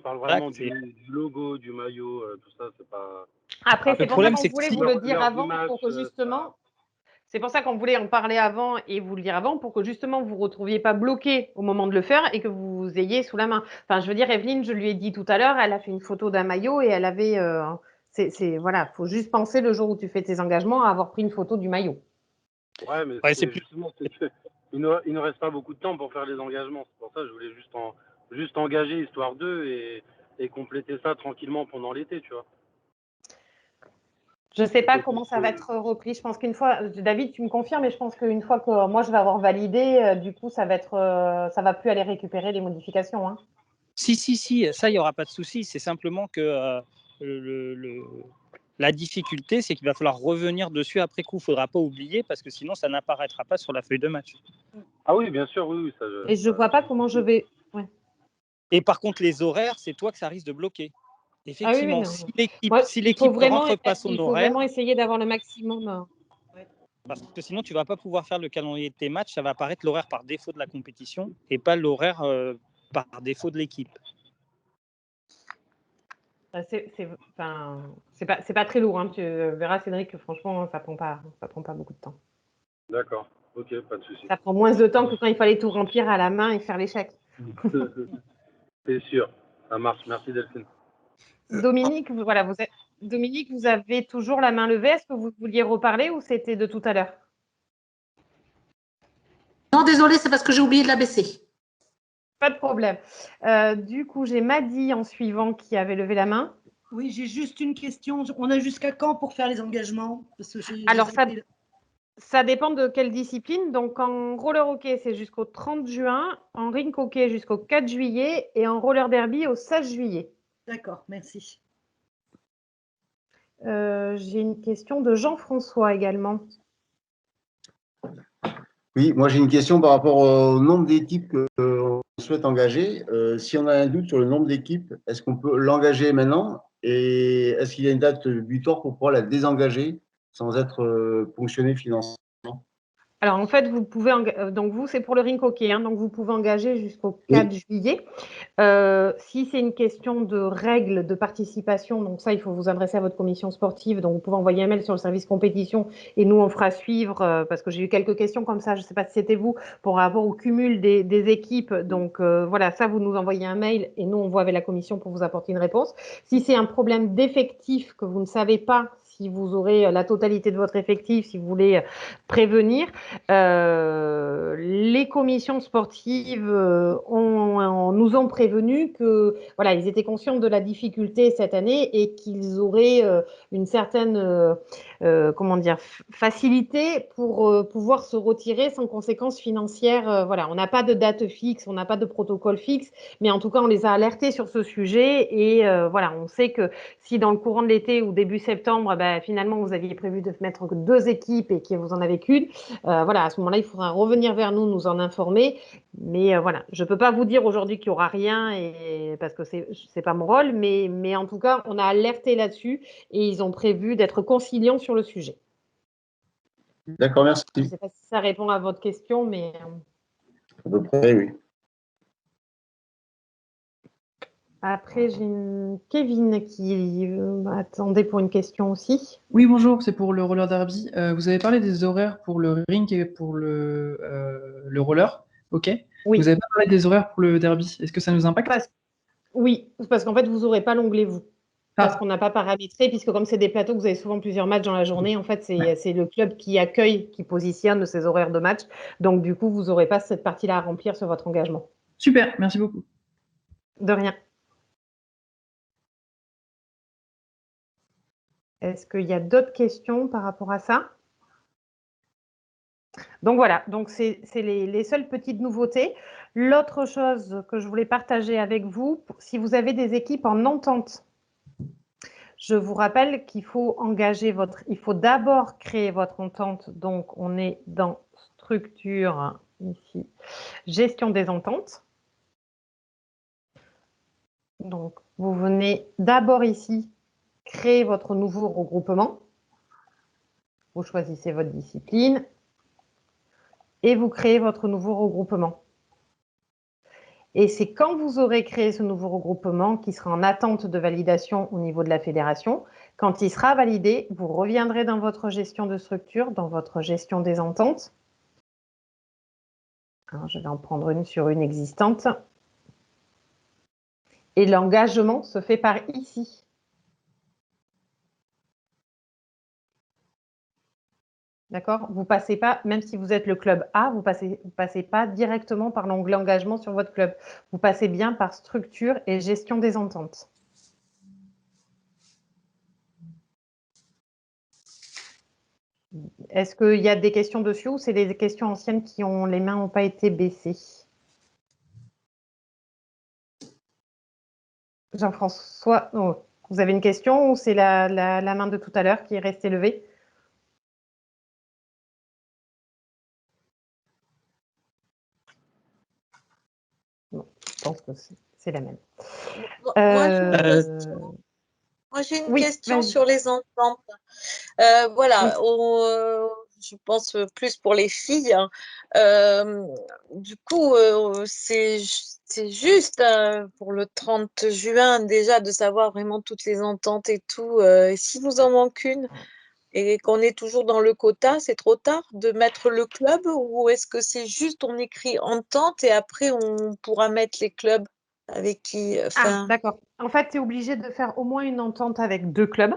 parle vraiment du logo, du maillot, tout ça, c'est pas… Après, c'est pour ça qu'on voulait vous le dire l'heure du avant match, pour que justement… C'est pour ça qu'on voulait en parler avant et vous le dire avant pour que justement vous ne vous retrouviez pas bloqué au moment de le faire et que vous ayez sous la main. Enfin, je veux dire, Evelyne, je lui ai dit tout à l'heure, elle a fait une photo d'un maillot et elle avait… voilà, il faut juste penser le jour où tu fais tes engagements à avoir pris une photo du maillot. Ouais, mais justement, il ne reste pas beaucoup de temps pour faire les engagements. C'est pour ça que je voulais juste engager histoire d'eux et compléter ça tranquillement pendant l'été, tu vois. Je ne sais pas comment ça va être repris. Je pense qu'une fois, David, tu me confirmes, mais je pense qu'une fois que moi je vais avoir validé, du coup, ça va plus aller récupérer les modifications. Hein. Si, ça, il n'y aura pas de souci. C'est simplement que la difficulté, c'est qu'il va falloir revenir dessus après coup. Il ne faudra pas oublier parce que sinon, ça n'apparaîtra pas sur la feuille de match. Ah oui, bien sûr, oui. Et je ne vois pas comment je vais… Ouais. Et par contre, les horaires, c'est toi que ça risque de bloquer. Effectivement, si l'équipe ne rentre pas son horaire… Il faut vraiment essayer d'avoir le maximum. Parce que sinon, tu ne vas pas pouvoir faire le calendrier de tes matchs. Ça va apparaître l'horaire par défaut de la compétition et pas l'horaire par défaut de l'équipe. C'est pas très lourd. Hein. Tu verras, Cédric, que franchement, ça prend pas beaucoup de temps. D'accord, ok, pas de souci. Ça prend moins de temps que quand il fallait tout remplir à la main et faire l'échec. C'est sûr, ça marche. Merci Delphine. Dominique, Dominique, vous avez toujours la main levée. Est-ce que vous vouliez reparler ou c'était de tout à l'heure? Non, désolé, c'est parce que j'ai oublié de la baisser. Pas de problème. Du coup, j'ai Madi en suivant qui avait levé la main. Oui, j'ai juste une question. On a jusqu'à quand pour faire les engagements? Parce que alors, ça dépend de quelle discipline. Donc, en roller hockey, c'est jusqu'au 30 juin, en rink hockey jusqu'au 4 juillet et en roller derby au 16 juillet. D'accord, merci. J'ai une question de Jean-François également. Oui, moi j'ai une question par rapport au nombre d'équipes qu'on souhaite engager. Si on a un doute sur le nombre d'équipes, est-ce qu'on peut l'engager maintenant? Et est-ce qu'il y a une date butoir pour pouvoir la désengager sans être ponctionné financièrement? Alors, en fait, vous pouvez, donc vous, c'est pour le rink hockey, hein, donc vous pouvez engager jusqu'au 4 juillet. Si c'est une question de règles de participation, donc ça, il faut vous adresser à votre commission sportive, donc vous pouvez envoyer un mail sur le service compétition et nous, on fera suivre, parce que j'ai eu quelques questions comme ça, je ne sais pas si c'était vous, pour rapport au cumul des équipes. Donc, voilà, ça, vous nous envoyez un mail et nous, on voit avec la commission pour vous apporter une réponse. Si c'est un problème d'effectif que vous ne savez pas si vous aurez la totalité de votre effectif, si vous voulez prévenir, les commissions sportives nous ont prévenu que voilà, ils étaient conscients de la difficulté cette année et qu'ils auraient une certaine comment dire, facilité pour pouvoir se retirer sans conséquences financières. Voilà, on n'a pas de date fixe, on n'a pas de protocole fixe, mais en tout cas, on les a alertés sur ce sujet et voilà, on sait que si dans le courant de l'été ou début septembre, finalement, vous aviez prévu de mettre que 2 équipes et que vous en avez qu'une, voilà, à ce moment-là, il faudra revenir vers nous, nous en informer. Mais voilà, je ne peux pas vous dire aujourd'hui qu'il n'y aura rien parce que ce n'est pas mon rôle, mais en tout cas, on a alerté là-dessus et ils ont prévu d'être conciliants sur le sujet. D'accord, merci. Je ne sais pas si ça répond à votre question, mais… À peu près, oui. Après, j'ai Kevin qui attendait pour une question aussi. Oui, bonjour, c'est pour le roller derby. Vous avez parlé des horaires pour le rink et pour le roller, ok? Oui. Vous n'avez pas parlé des horaires pour le derby. Est-ce que ça nous impacte? Oui, parce qu'en fait, vous n'aurez pas l'onglet vous. Parce qu'on n'a pas paramétré, puisque comme c'est des plateaux, vous avez souvent plusieurs matchs dans la journée, en fait, c'est le club qui accueille, qui positionne ces horaires de match. Donc, du coup, vous n'aurez pas cette partie-là à remplir sur votre engagement. Super, merci beaucoup. De rien. Est-ce qu'il y a d'autres questions par rapport à ça? Donc voilà, donc c'est les seules petites nouveautés. L'autre chose que je voulais partager avec vous, si vous avez des équipes en entente, je vous rappelle qu'il faut il faut d'abord créer votre entente. Donc, on est dans structure, ici, gestion des ententes. Donc, vous venez d'abord ici, créer votre nouveau regroupement. Vous choisissez votre discipline et vous créez votre nouveau regroupement. Et c'est quand vous aurez créé ce nouveau regroupement qui sera en attente de validation au niveau de la fédération. Quand il sera validé, vous reviendrez dans votre gestion de structure, dans votre gestion des ententes. Alors, je vais en prendre une sur une existante. Et l'engagement se fait par ici. D'accord? Vous ne passez pas, même si vous êtes le club A, vous passez pas directement par l'onglet engagement sur votre club. Vous passez bien par structure et gestion des ententes. Est-ce qu'il y a des questions dessus ou c'est des questions anciennes qui ont les mains n'ont pas été baissées? Jean-François, oh, vous avez une question ou c'est la main de tout à l'heure qui est restée levée? Non, je pense que c'est la même. Moi, j'ai une oui, question sur les ententes. Voilà, oui. Je pense plus pour les filles. Hein. Du coup, c'est juste pour le 30 juin déjà de savoir vraiment toutes les ententes et tout. Et si nous en manque une et qu'on est toujours dans le quota, c'est trop tard de mettre le club ou est-ce que c'est juste on écrit entente et après on pourra mettre les clubs avec qui Ah, d'accord. En fait, tu es obligé de faire au moins une entente avec 2 clubs.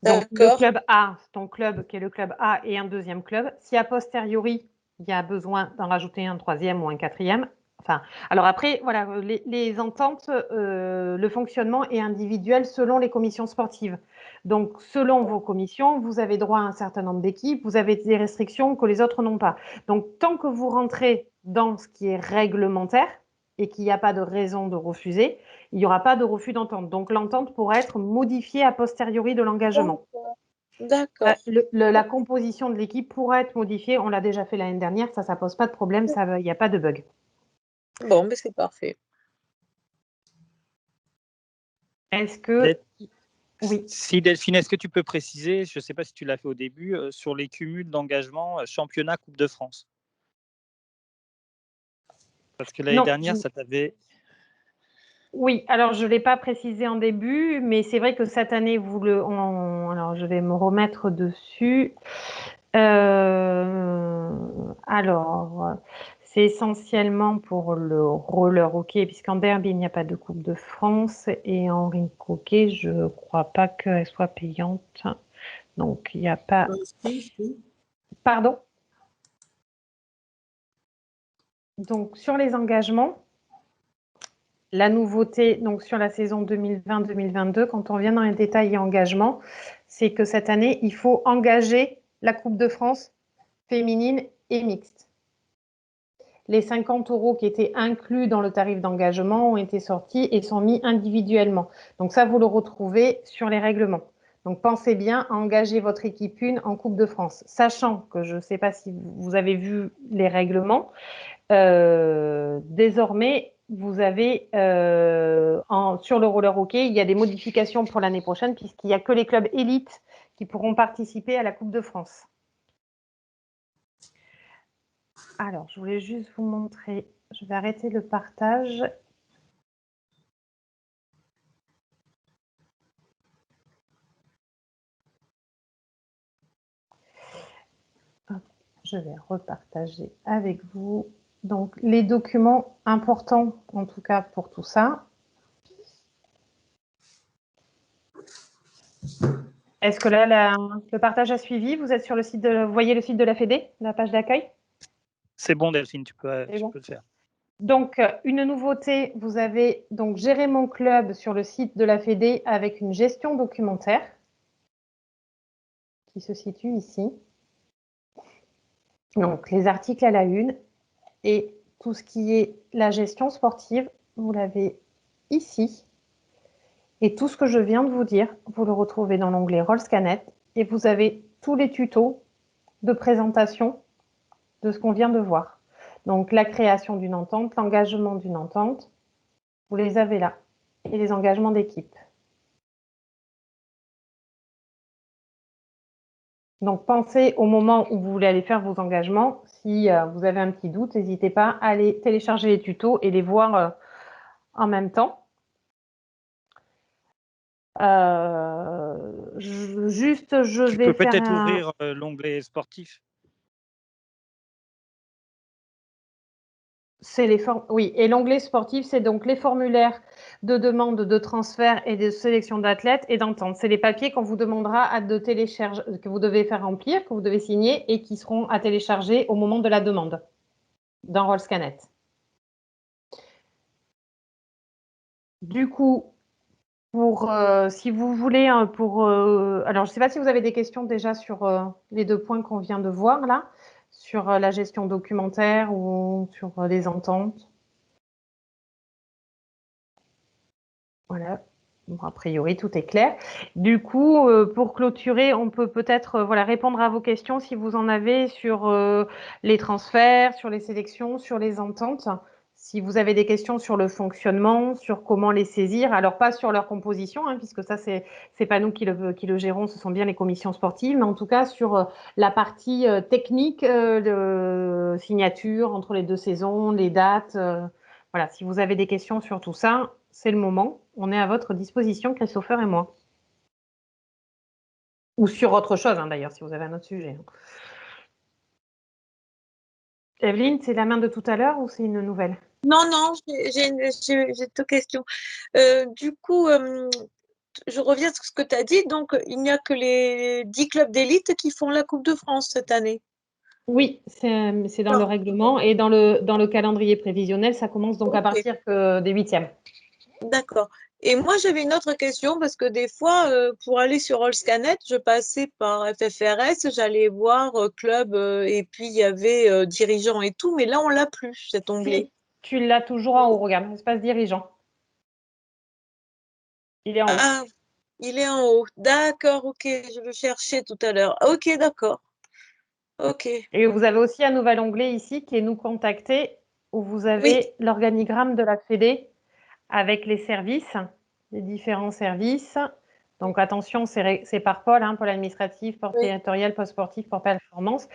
Donc, le D'accord. club A, ton club qui est le club A et un deuxième club. Si a posteriori, il y a besoin d'en rajouter un troisième ou un quatrième. Enfin, alors après, voilà, les ententes, le fonctionnement est individuel selon les commissions sportives. Donc, selon vos commissions, vous avez droit à un certain nombre d'équipes, vous avez des restrictions que les autres n'ont pas. Donc, tant que vous rentrez dans ce qui est réglementaire et qu'il n'y a pas de raison de refuser, il n'y aura pas de refus d'entente. Donc, l'entente pourra être modifiée a posteriori de l'engagement. D'accord. La composition de l'équipe pourra être modifiée. On l'a déjà fait l'année dernière. Ça ne pose pas de problème. Il n'y a pas de bug. Bon, mais c'est parfait. Est-ce que… Oui. Si Delphine, est-ce que tu peux préciser, je ne sais pas si tu l'as fait au début, sur les cumuls d'engagement championnat Coupe de France? Parce que l'année dernière, ça t'avait… Oui, alors je ne l'ai pas précisé en début, mais c'est vrai que cette année, alors je vais me remettre dessus. Alors, c'est essentiellement pour le roller hockey, puisqu'en derby, il n'y a pas de Coupe de France, et en rink hockey, je ne crois pas qu'elle soit payante. Donc, il n'y a pas… Pardon? Donc, sur les engagements, la nouveauté, donc sur la saison 2020-2022, quand on vient dans les détails et engagements, c'est que cette année, il faut engager la Coupe de France féminine et mixte. Les 50 € qui étaient inclus dans le tarif d'engagement ont été sortis et sont mis individuellement. Donc ça, vous le retrouvez sur les règlements. Donc pensez bien à engager votre équipe 1 en Coupe de France, sachant que je ne sais pas si vous avez vu les règlements. Désormais, vous avez sur le roller hockey, il y a des modifications pour l'année prochaine puisqu'il n'y a que les clubs élites qui pourront participer à la Coupe de France. Alors, je voulais juste vous montrer, je vais arrêter le partage. Hop, je vais repartager avec vous. Donc, les documents importants, en tout cas pour tout ça. Est-ce que là, le partage a suivi? Vous êtes sur le site vous voyez le site de la Fédé, la page d'accueil? C'est bon, Delphine, tu peux le faire. Donc, une nouveauté, vous avez donc Gérer mon club sur le site de la Fédé avec une gestion documentaire qui se situe ici. Donc, les articles à la une et tout ce qui est la gestion sportive, vous l'avez ici. Et tout ce que je viens de vous dire, vous le retrouvez dans l'onglet Rollscanet et vous avez tous les tutos de présentation de ce qu'on vient de voir. Donc, la création d'une entente, l'engagement d'une entente, vous les avez là. Et les engagements d'équipe. Donc, pensez au moment où vous voulez aller faire vos engagements. Si vous avez un petit doute, n'hésitez pas à aller télécharger les tutos et les voir en même temps. Tu peux peut-être ouvrir l'onglet sportif. Oui, et l'onglet sportif, c'est donc les formulaires de demande de transfert et de sélection d'athlètes et d'entente. C'est les papiers qu'on vous demandera de télécharger, que vous devez faire remplir, que vous devez signer et qui seront à télécharger au moment de la demande dans Rollscanet. Du coup, si vous voulez, alors je ne sais pas si vous avez des questions déjà sur les 2 points qu'on vient de voir là, sur la gestion documentaire ou sur les ententes. Voilà. Bon, a priori, tout est clair. Du coup, pour clôturer, on peut peut-être répondre à vos questions si vous en avez sur les transferts, sur les sélections, sur les ententes. Si vous avez des questions sur le fonctionnement, sur comment les saisir, alors pas sur leur composition, puisque ça, c'est pas nous qui le gérons, ce sont bien les commissions sportives, mais en tout cas sur la partie technique de signature entre les 2 saisons, les dates. Voilà, si vous avez des questions sur tout ça, c'est le moment. On est à votre disposition, Christopher et moi. Ou sur autre chose, d'ailleurs, si vous avez un autre sujet. Evelyne, c'est la main de tout à l'heure ou c'est une nouvelle? Non, non, j'ai 2 questions. Du coup, je reviens sur ce que tu as dit. Donc, il n'y a que les 10 clubs d'élite qui font la Coupe de France cette année. Oui, c'est dans le règlement et dans le calendrier prévisionnel, ça commence donc à partir des 8e. D'accord. Et moi, j'avais une autre question parce que des fois, pour aller sur Rollscanet, je passais par FFRS, j'allais voir club et puis il y avait dirigeants et tout, mais là, on l'a plus, cet onglet. Si, tu l'as toujours en haut, regarde, espace dirigeant. Il est en haut. Ah, il est en haut. D'accord, ok, je le cherchais tout à l'heure. Ok, d'accord. Ok. Et vous avez aussi un nouvel onglet ici qui est nous contacter, où vous avez l'organigramme de la Fédé avec les services, les différents services. Donc attention, c'est par pôle, pôle administratif, pôle territorial, pôle sportif, pôle performance.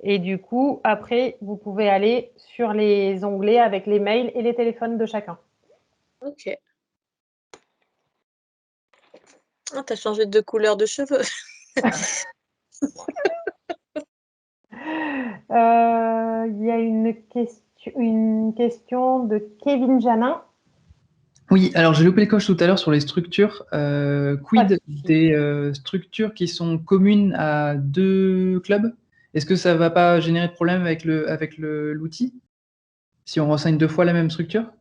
Et du coup, après, vous pouvez aller sur les onglets avec les mails et les téléphones de chacun. Ok. Ah, t'as changé de couleur de cheveux. Il y a une question de Kevin Janin. Oui, alors j'ai loupé le coche tout à l'heure sur les structures. Quid des structures qui sont communes à 2 clubs? Est-ce que ça ne va pas générer de problème avec l'outil si on renseigne 2 fois la même structure?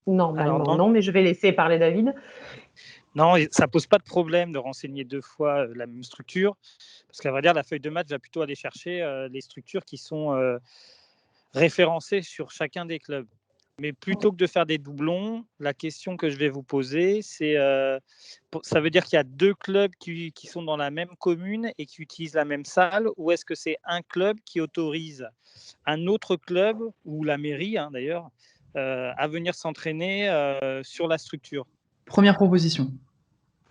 Normalement, non, mais je vais laisser parler David. Non, ça ne pose pas de problème de renseigner 2 fois la même structure, parce qu'à vrai dire, la feuille de match va plutôt aller chercher les structures qui sont référencées sur chacun des clubs. Mais plutôt que de faire des doublons, la question que je vais vous poser, c'est ça veut dire qu'il y a 2 clubs qui sont dans la même commune et qui utilisent la même salle, ou est-ce que c'est un club qui autorise un autre club, ou la mairie d'ailleurs, à venir s'entraîner sur la structure? Première proposition.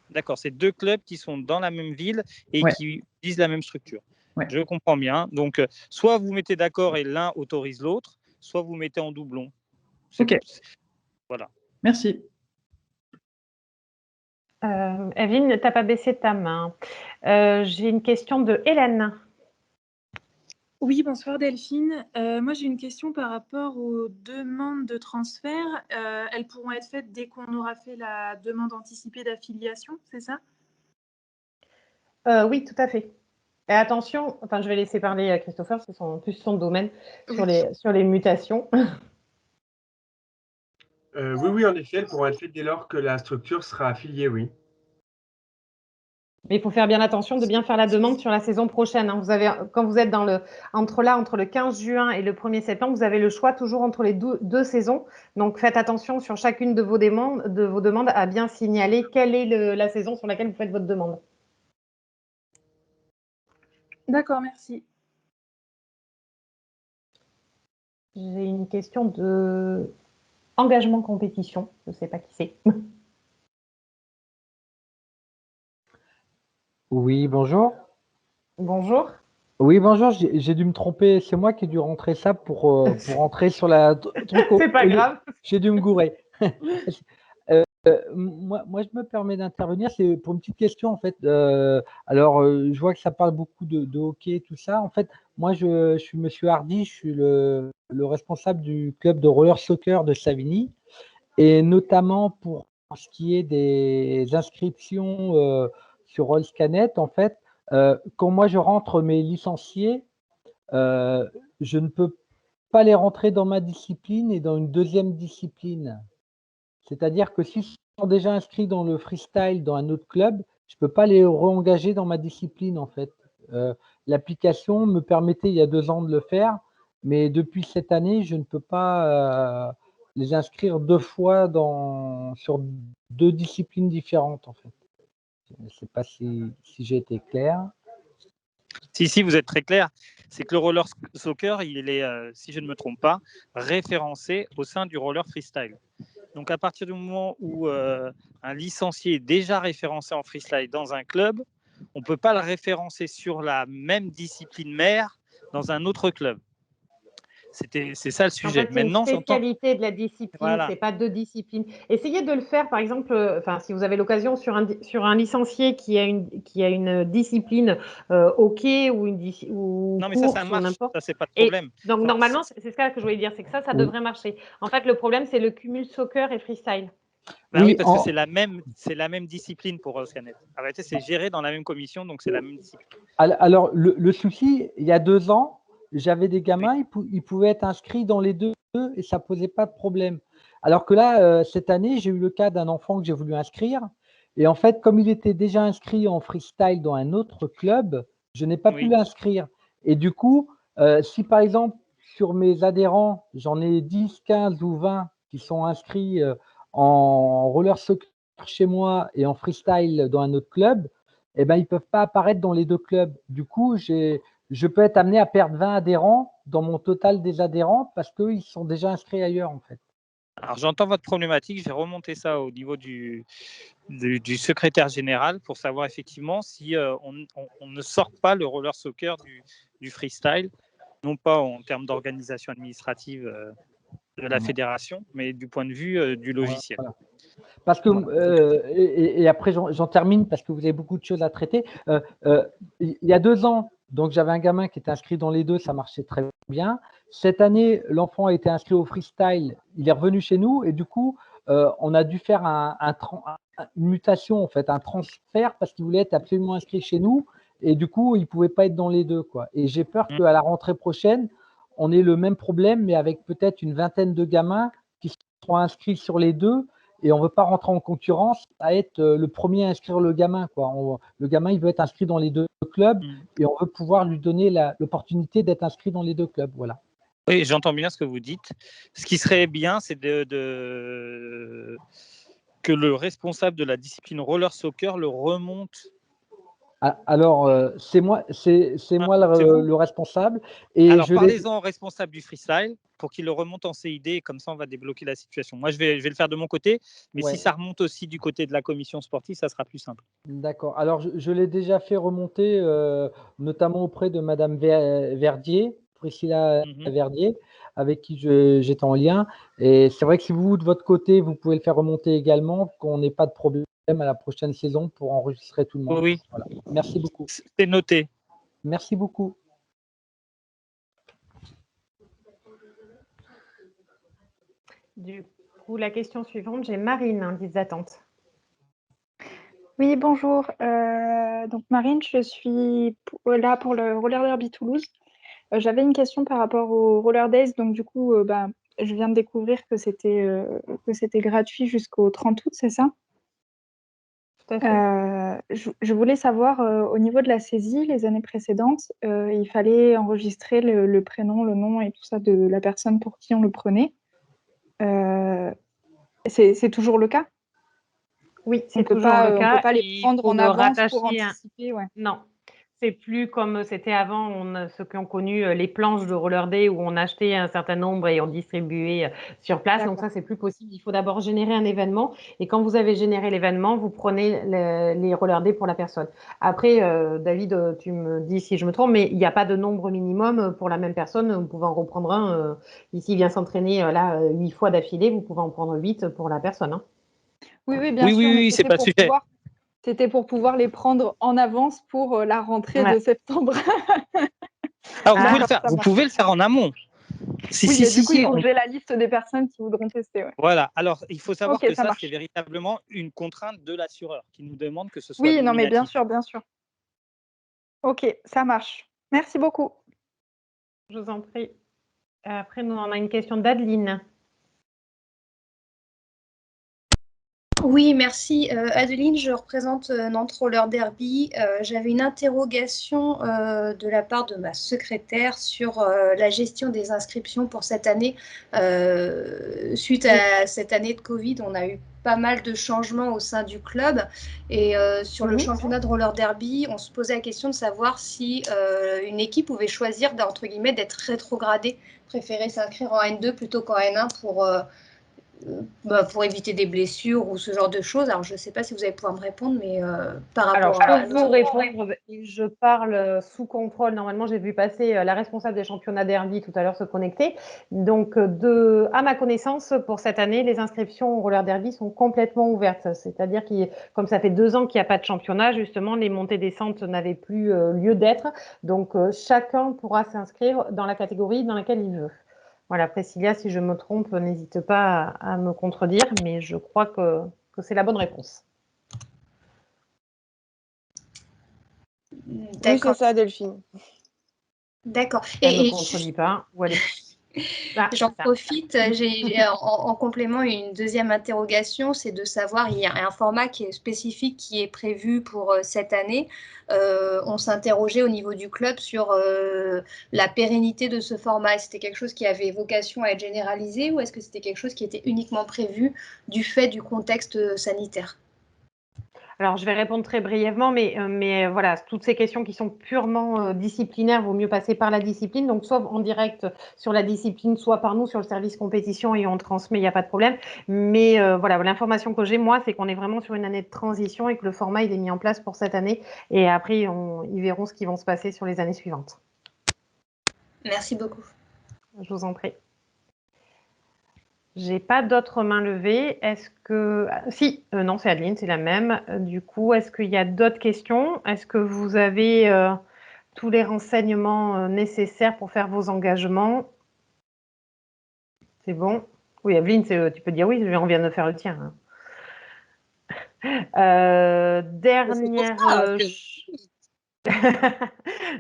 D'accord, c'est 2 clubs qui sont dans la même ville et qui utilisent la même structure. Ouais. Je comprends bien. Donc, soit vous mettez d'accord et l'un autorise l'autre, soit vous mettez en doublon. Ok. Voilà. Merci. Evelyne, tu n'as pas baissé ta main. J'ai une question de Hélène. Oui, bonsoir Delphine. Moi, j'ai une question par rapport aux demandes de transfert. Elles pourront être faites dès qu'on aura fait la demande anticipée d'affiliation, c'est ça? Oui, tout à fait. Et attention, je vais laisser parler à Christopher, c'est plus son domaine, sur les mutations. Oui, en effet, elles pourront être faites dès lors que la structure sera affiliée, oui. Mais il faut faire bien attention de bien faire la demande sur la saison prochaine. Quand vous êtes entre le 15 juin et le 1er septembre, vous avez le choix toujours entre les deux saisons. Donc faites attention sur chacune de vos demandes à bien signaler quelle est la saison sur laquelle vous faites votre demande. D'accord, merci. J'ai une question de engagement compétition. Je ne sais pas qui c'est. Oui, bonjour. Bonjour. Oui, bonjour, j'ai dû me tromper. C'est moi qui ai dû rentrer ça pour rentrer sur la truc. C'est pas grave. J'ai dû me gourer. Moi, je me permets d'intervenir. C'est pour une petite question, en fait. Je vois que ça parle beaucoup de hockey et tout ça. En fait, moi, je suis Monsieur Hardy. Je suis le responsable du club de roller soccer de Savigny. Et notamment pour ce qui est des inscriptions sur Rollscanet, en fait, quand moi je rentre mes licenciés, je ne peux pas les rentrer dans ma discipline et dans une deuxième discipline. C'est-à-dire que s'ils sont déjà inscrits dans le freestyle dans un autre club, je ne peux pas les re-engager dans ma discipline, en fait. L'application me permettait il y a 2 ans de le faire, mais depuis cette année, je ne peux pas les inscrire 2 fois sur 2 disciplines différentes, en fait. Je ne sais pas si j'ai été clair. Si, vous êtes très clair. C'est que le roller soccer, il est, si je ne me trompe pas, référencé au sein du roller freestyle. Donc, à partir du moment où un licencié est déjà référencé en freestyle dans un club, on ne peut pas le référencer sur la même discipline mère dans un autre club. C'est ça le sujet. En fait, c'est une spécialité de la discipline, voilà. C'est pas 2 disciplines. Essayez de le faire, par exemple, si vous avez l'occasion, sur un licencié qui a une discipline hockey ou non, mais course ça marche, n'importe. Ça, c'est pas de problème. Donc, normalement, c'est ça que je voulais dire, c'est que ça devrait marcher. En fait, le problème, c'est le cumul soccer et freestyle. Oui, parce que c'est la même discipline pour Scanet. En réalité, c'est géré dans la même commission, donc c'est la même discipline. Alors, le souci, il y a 2 ans, j'avais des gamins, ils pouvaient être inscrits dans les 2 et ça ne posait pas de problème. Alors que là, cette année, j'ai eu le cas d'un enfant que j'ai voulu inscrire. Et en fait, comme il était déjà inscrit en freestyle dans un autre club, je n'ai pas pu l'inscrire. Et du coup, si par exemple, sur mes adhérents, j'en ai 10, 15 ou 20 qui sont inscrits en roller soccer chez moi et en freestyle dans un autre club, eh ben, ils ne peuvent pas apparaître dans les 2 clubs. Du coup, je peux être amené à perdre 20 adhérents dans mon total des adhérents parce qu'ils sont déjà inscrits ailleurs, en fait. Alors, j'entends votre problématique. Je vais remonter ça au niveau du secrétaire général pour savoir effectivement si on ne sort pas le roller soccer du freestyle, non pas en termes d'organisation administrative de la fédération, mais du point de vue du logiciel. Voilà. Parce que, et après j'en termine parce que vous avez beaucoup de choses à traiter. Il y a 2 ans, donc j'avais un gamin qui était inscrit dans les 2, ça marchait très bien. Cette année, l'enfant a été inscrit au freestyle, il est revenu chez nous et du coup, on a dû faire une mutation, en fait, un transfert parce qu'il voulait être absolument inscrit chez nous et du coup, il ne pouvait pas être dans les 2, quoi. Et j'ai peur qu'à la rentrée prochaine, on ait le même problème, mais avec peut-être une vingtaine de gamins qui seront inscrits sur les 2. Et on ne veut pas rentrer en concurrence à être le premier à inscrire le gamin, quoi. Le gamin, il veut être inscrit dans les 2 clubs et on veut pouvoir lui donner l'opportunité d'être inscrit dans les 2 clubs. Voilà. Oui, j'entends bien ce que vous dites. Ce qui serait bien, c'est que le responsable de la discipline roller soccer le remonte. Alors, c'est moi le responsable. Et alors, parlez-en au responsable du freestyle pour qu'il le remonte en CID et comme ça, on va débloquer la situation. Moi, je vais le faire de mon côté, mais si ça remonte aussi du côté de la commission sportive, ça sera plus simple. D'accord. Alors, je l'ai déjà fait remonter, notamment auprès de Madame Verdier, Priscilla Verdier, avec qui j'étais en lien. Et c'est vrai que si vous, de votre côté, vous pouvez le faire remonter également, qu'on n'ait pas de problème à la prochaine saison pour enregistrer tout le monde. Oui. Voilà. Merci beaucoup. C'est noté. Merci beaucoup. Du coup, la question suivante, j'ai Marine, en liste d'attente. Oui, bonjour. Donc Marine, je suis là pour le Roller Derby Toulouse. J'avais une question par rapport au Roller Days. Donc du coup, je viens de découvrir que c'était gratuit jusqu'au 30 août, c'est ça? Tout à fait. Je voulais savoir, au niveau de la saisie, les années précédentes, il fallait enregistrer le prénom, le nom et tout ça de la personne pour qui on le prenait. C'est toujours le cas? Oui, c'est toujours le cas. On ne peut pas les prendre en avance pour anticiper. Ouais. Non, c'est plus comme c'était avant, ceux qui ont connu les planches de Roller Day où on achetait un certain nombre et on distribuait sur place. Donc ça, c'est plus possible. Il faut d'abord générer un événement. Et quand vous avez généré l'événement, vous prenez les Roller Day pour la personne. Après, David, tu me dis si je me trompe, mais il n'y a pas de nombre minimum pour la même personne. Vous pouvez en reprendre un. Ici, il vient s'entraîner 8 fois d'affilée. Vous pouvez en prendre 8 pour la personne. Hein. Oui, bien sûr. Oui, c'est pas le sujet. C'était pour pouvoir les prendre en avance pour la rentrée de septembre. Alors, vous pouvez le faire en amont. Du coup, il faut que j'ai la liste des personnes qui voudront tester. Ouais. Voilà. Alors, il faut savoir que ça, c'est véritablement une contrainte de l'assureur qui nous demande que ce soit Oui, non, mais bien sûr. Ok, ça marche. Merci beaucoup. Je vous en prie. Après, nous, on a une question d'Adeline. Oui, merci. Adeline, je représente Nantes Roller Derby. J'avais une interrogation de la part de ma secrétaire sur la gestion des inscriptions pour cette année. Suite à cette année de Covid, on a eu pas mal de changements au sein du club. Et sur le championnat de Roller Derby, on se posait la question de savoir si une équipe pouvait choisir, entre guillemets, d'être rétrogradée, préférer s'inscrire en N2 plutôt qu'en N1 pour éviter des blessures ou ce genre de choses. Alors, je ne sais pas si vous allez pouvoir me répondre, mais par rapport à... Je peux vous répondre. Je parle sous contrôle. Normalement, j'ai vu passer la responsable des championnats derby tout à l'heure se connecter. Donc, à ma connaissance, pour cette année, les inscriptions au roller derby sont complètement ouvertes. C'est-à-dire que, comme ça fait 2 ans qu'il n'y a pas de championnat, justement, les montées-descentes n'avaient plus lieu d'être. Donc, chacun pourra s'inscrire dans la catégorie dans laquelle il veut. Voilà, Priscilla, si je me trompe, n'hésite pas à me contredire, mais je crois que c'est la bonne réponse. Oui, c'est ça, Delphine. D'accord. Elle ne me contredit pas. J'en profite, j'ai en complément une deuxième interrogation, c'est de savoir, il y a un format qui est spécifique qui est prévu pour cette année. On s'interrogeait au niveau du club sur la pérennité de ce format. Est-ce que c'était quelque chose qui avait vocation à être généralisé ou est-ce que c'était quelque chose qui était uniquement prévu du fait du contexte sanitaire ? Alors, je vais répondre très brièvement, mais voilà, toutes ces questions qui sont purement disciplinaires, vaut mieux passer par la discipline. Donc, soit en direct sur la discipline, soit par nous sur le service compétition et on transmet, il n'y a pas de problème. Mais voilà, l'information que j'ai, moi, c'est qu'on est vraiment sur une année de transition et que le format, il est mis en place pour cette année. Et après, ils verront ce qui va se passer sur les années suivantes. Merci beaucoup. Je vous en prie. J'ai pas d'autres mains levées. Est-ce que... Si, non, c'est Adeline, c'est la même. Du coup, est-ce qu'il y a d'autres questions? Est-ce que vous avez tous les renseignements nécessaires pour faire vos engagements? C'est bon? Oui, Adeline, tu peux dire oui, on vient de faire le tien.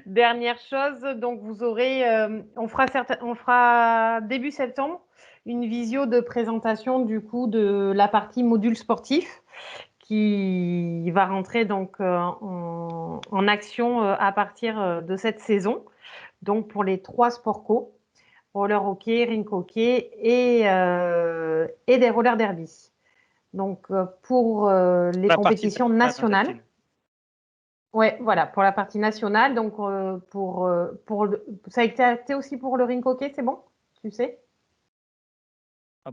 Dernière chose, donc vous aurez, on fera début septembre une visio de présentation du coup de la partie module sportif qui va rentrer donc en action à partir de cette saison. Donc pour les 3 sports co, roller hockey, rink hockey et des roller derby. Donc pour les compétitions nationales. Ouais, voilà, pour la partie nationale. Donc ça a été aussi pour le rink hockey, c'est bon? Tu sais?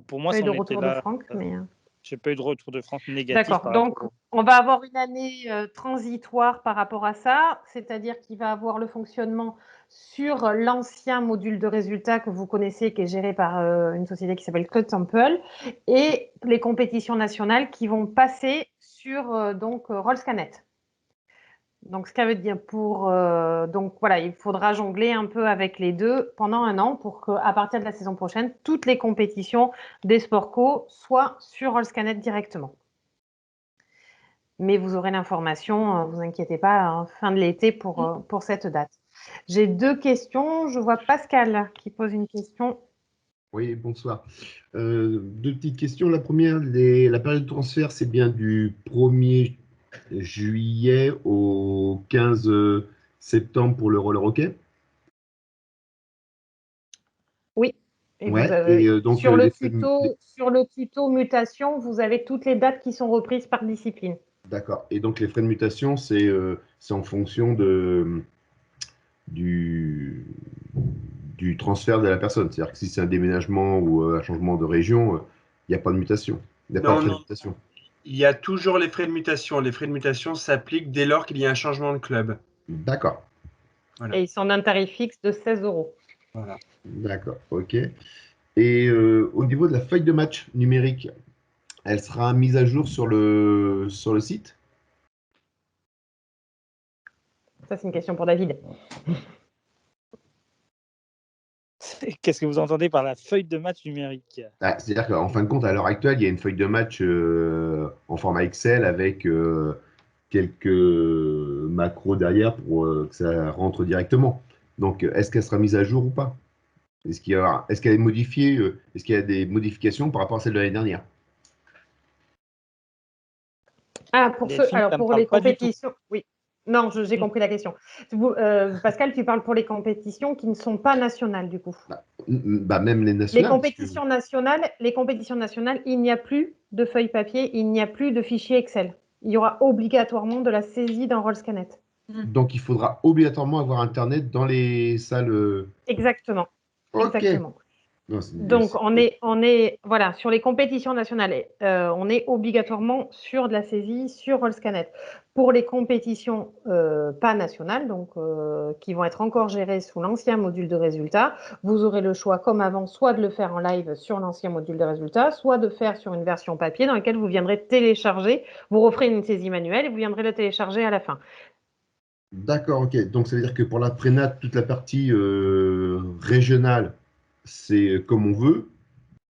Pour moi, pas eu ça de en était retour là. de Franck, mais... J'ai pas eu de retour de Franck négatif. D'accord, donc on va avoir une année transitoire par rapport à ça, c'est-à-dire qu'il va avoir le fonctionnement sur l'ancien module de résultats que vous connaissez, qui est géré par une société qui s'appelle Code Sample, et les compétitions nationales qui vont passer sur donc Rollscanet. Donc, ce qui veut dire donc voilà, il faudra jongler un peu avec les deux pendant un an pour qu'à partir de la saison prochaine, toutes les compétitions des sports co soient sur Rollscanet directement. Mais vous aurez l'information, vous inquiétez pas, fin de l'été pour cette date. J'ai 2 questions. Je vois Pascal qui pose une question. Oui, bonsoir. 2 petites questions. La première, la période de transfert, c'est bien du 1er juillet au 15 septembre pour le roller hockey? Oui. Et ouais, vous avez, donc, sur le tuto mutation, vous avez toutes les dates qui sont reprises par discipline. D'accord. Et donc, les frais de mutation, c'est en fonction du transfert de la personne. C'est-à-dire que si c'est un déménagement ou un changement de région, il n'y a pas de mutation. Il n'y a pas de frais de mutation. Il y a toujours les frais de mutation. Les frais de mutation s'appliquent dès lors qu'il y a un changement de club. D'accord. Voilà. Et ils sont d'un tarif fixe de 16 €. Voilà. D'accord, ok. Et au niveau de la feuille de match numérique, elle sera mise à jour sur le site? Ça, c'est une question pour David. Qu'est-ce que vous entendez par la feuille de match numérique? C'est-à-dire qu'en fin de compte, à l'heure actuelle, il y a une feuille de match en format Excel avec quelques macros derrière pour que ça rentre directement. Donc, est-ce qu'elle sera mise à jour ou pas? Est-ce qu'elle est modifiée? Est-ce qu'il y a des modifications par rapport à celle de l'année dernière? Ah, pour les compétitions, oui. Non, j'ai compris la question. Pascal, tu parles pour les compétitions qui ne sont pas nationales, du coup. Même les nationales. Les compétitions nationales, il n'y a plus de feuilles papier, il n'y a plus de fichiers Excel. Il y aura obligatoirement de la saisie dans Rollscanet. Donc, il faudra obligatoirement avoir Internet dans les salles. Exactement. Ok. Exactement. Donc, voilà, sur les compétitions nationales, on est obligatoirement sur de la saisie sur Rollscanet. Pour les compétitions pas nationales, donc qui vont être encore gérées sous l'ancien module de résultats, vous aurez le choix, comme avant, soit de le faire en live sur l'ancien module de résultats, soit de faire sur une version papier dans laquelle vous viendrez télécharger, vous referez une saisie manuelle et vous viendrez le télécharger à la fin. D'accord, ok. Donc, ça veut dire que pour la prénat, toute la partie régionale, c'est comme on veut.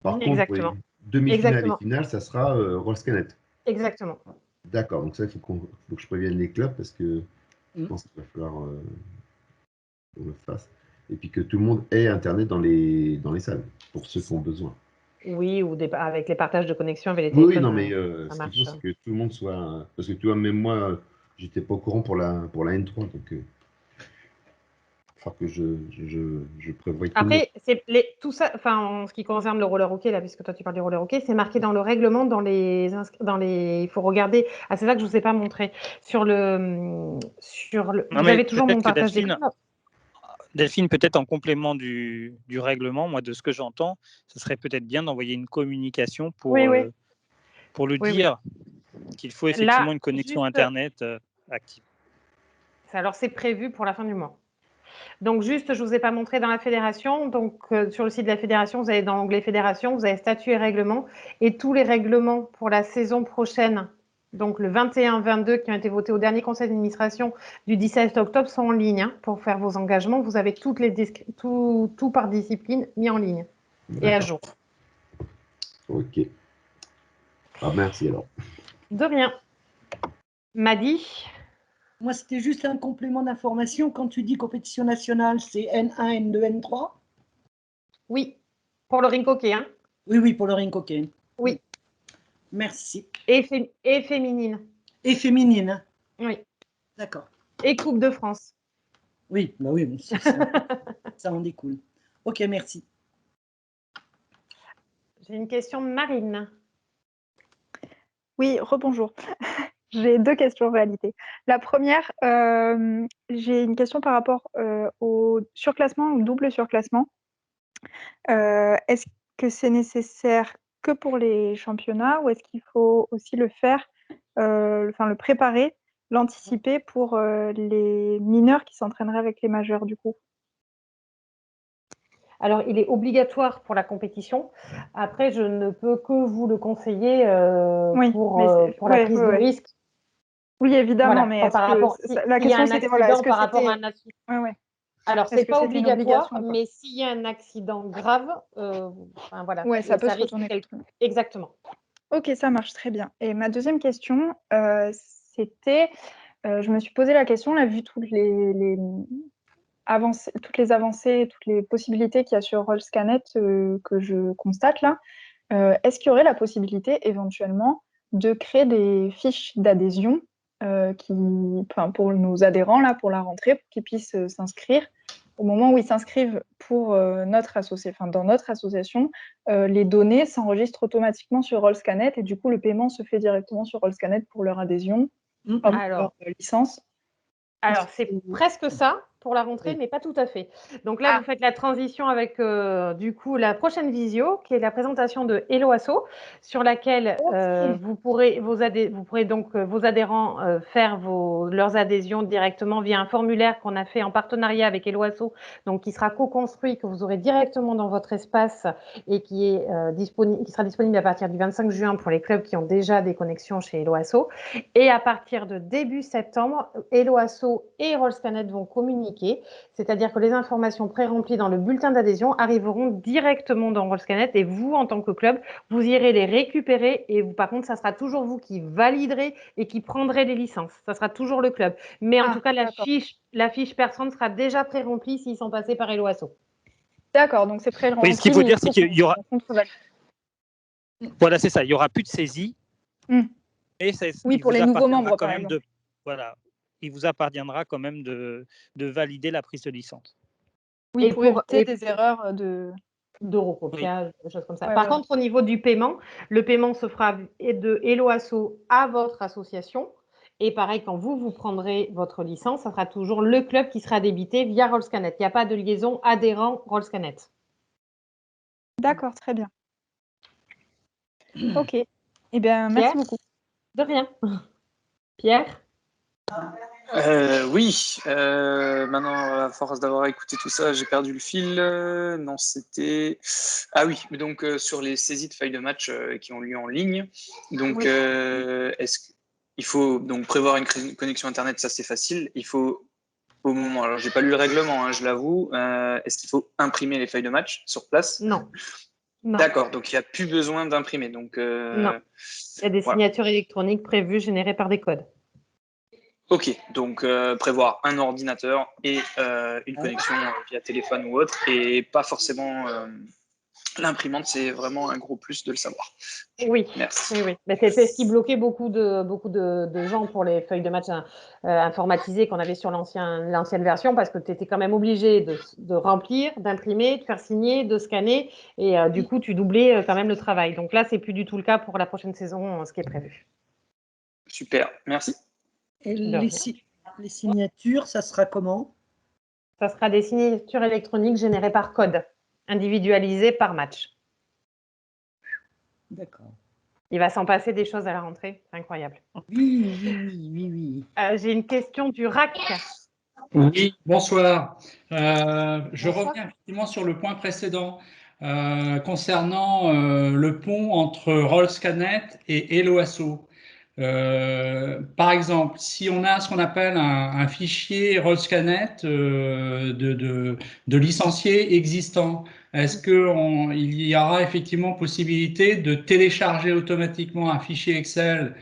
Par contre, pour les demi-finales et finales, ça sera Rollscanet. Exactement. D'accord, donc ça, il faut que je prévienne les clubs parce que je pense qu'il va falloir qu'on le fasse. Et puis que tout le monde ait Internet dans les salles, pour ceux qui ont besoin. Oui, ou avec les partages de connexion avec les téléphones. Oui, non, mais ce qu'il faut, c'est que tout le monde soit... Parce que tu vois, même moi, j'étais pas au courant pour la N3. Donc, falloir que je prévoie tout le monde. Après, tout ça, enfin, en ce qui concerne le roller hockey, là, puisque toi tu parles du roller hockey, c'est marqué dans le règlement, il faut regarder. Ah, c'est ça que je ne vous ai pas montré. Non, vous mais avez toujours peut-être mon que partage d'écran. Delphine, peut-être en complément du règlement, moi, de ce que j'entends, ce serait peut-être bien d'envoyer une communication pour le dire qu'il faut effectivement une connexion Internet active. Alors, c'est prévu pour la fin du mois. Donc, juste, je ne vous ai pas montré dans la fédération. Donc, sur le site de la fédération, vous allez dans l'onglet fédération, vous avez statut et règlements. Et tous les règlements pour la saison prochaine, donc le 21-22, qui ont été votés au dernier conseil d'administration du 17 octobre, sont en ligne pour faire vos engagements. Vous avez tout par discipline mis en ligne et à jour. Ok. Merci alors. De rien. Madi. Moi, c'était juste un complément d'information. Quand tu dis compétition nationale, c'est N1, N2, N3? Oui, pour le rink hockey. Hein. Oui, pour le rink hockey. Oui. Merci. Et féminine. Et féminine. Oui. D'accord. Et Coupe de France. Oui, bah oui, ça en découle. Ok, merci. J'ai une question de Marine. Oui, rebonjour. J'ai 2 questions en réalité. La première, j'ai une question par rapport au surclassement, au double surclassement. Est-ce que c'est nécessaire que pour les championnats ou est-ce qu'il faut aussi le faire, le préparer, l'anticiper pour les mineurs qui s'entraîneraient avec les majeurs du coup? Alors, il est obligatoire pour la compétition. Après, je ne peux que vous le conseiller pour la prise de risque. Oui, évidemment, voilà, mais la question c'était par rapport à un accident. Alors, ce n'est pas obligatoire, mais s'il y a un accident grave, voilà. Ouais, ça peut se retourner. Exactement. Ok, ça marche très bien. Et ma deuxième question, c'était, je me suis posé la question, là, vu toutes les avancées, toutes les possibilités qu'il y a sur Rollscanet que je constate là, est-ce qu'il y aurait la possibilité éventuellement de créer des fiches d'adhésion pour nos adhérents là, pour la rentrée, pour qu'ils puissent s'inscrire? Au moment où ils s'inscrivent pour dans notre association, les données s'enregistrent automatiquement sur Rollscanet et du coup le paiement se fait directement sur Rollscanet pour leur adhésion, pour leur licence. Alors, c'est presque ça pour la rentrée, mais pas tout à fait. Donc là, vous faites la transition avec du coup la prochaine visio, qui est la présentation de Hello Asso, sur laquelle vous pourrez donc vos adhérents faire leurs adhésions directement via un formulaire qu'on a fait en partenariat avec Hello Asso, donc qui sera co-construit, que vous aurez directement dans votre espace et qui sera disponible à partir du 25 juin pour les clubs qui ont déjà des connexions chez Hello Asso. Et à partir de début septembre, Hello Asso et Rollscanet vont communiquer, c'est-à-dire que les informations pré-remplies dans le bulletin d'adhésion arriveront directement dans Rollscanet et vous, en tant que club, vous irez les récupérer et par contre, ça sera toujours vous qui validerez et qui prendrez les licences. Ça sera toujours le club. Mais en tout cas, la fiche personne sera déjà pré-remplie s'ils sont passés par Hello Asso. D'accord, donc c'est pré-rempli. Oui, ce qu'il faut dire, c'est qu'il y aura... Voilà, c'est ça. Il n'y aura plus de saisie. Et oui, pour les nouveaux membres, quand même il vous appartiendra quand même de valider la prise de licence. Oui, pour éviter des erreurs de recopiage, des choses comme ça. Par contre, au niveau du paiement, le paiement se fera de Hello Asso à votre association. Et pareil, quand vous prendrez votre licence, ça sera toujours le club qui sera débité via Rollscanet. Il n'y a pas de liaison adhérent Rollscanet. D'accord, très bien. Ok. Eh bien, merci beaucoup. De rien. Pierre? Oui, maintenant, à force d'avoir écouté tout ça, j'ai perdu le fil. Non, c'était... Ah oui, donc sur les saisies de feuilles de match qui ont lieu en ligne. Donc, il faut donc prévoir une connexion Internet, ça c'est facile. Il faut, au moment... Alors, j'ai pas lu le règlement, je l'avoue. Est-ce qu'il faut imprimer les feuilles de match sur place? Non. D'accord, donc il n'y a plus besoin d'imprimer. Donc, non. Il y a des signatures électroniques prévues, générées par des codes. Ok, donc prévoir un ordinateur et une connexion via téléphone ou autre, et pas forcément l'imprimante, c'est vraiment un gros plus de le savoir. Oui, merci. Oui. C'était ce qui bloquait beaucoup de gens pour les feuilles de match informatisées qu'on avait sur l'ancienne version, parce que tu étais quand même obligé de remplir, d'imprimer, de faire signer, de scanner, et du coup, tu doublais quand même le travail. Donc là, c'est plus du tout le cas pour la prochaine saison, ce qui est prévu. Super, merci. Et les signatures, ça sera comment? Ça sera des signatures électroniques générées par code, individualisées par match. D'accord. Il va s'en passer des choses à la rentrée, c'est incroyable. Oui. J'ai une question du RAC. Oui, bonsoir. Je reviens effectivement sur le point précédent concernant le pont entre Rollscanet et Eloasso. Par exemple, si on a ce qu'on appelle un fichier Rollscanet de licenciés existants, est-ce qu'il y aura effectivement possibilité de télécharger automatiquement un fichier Excel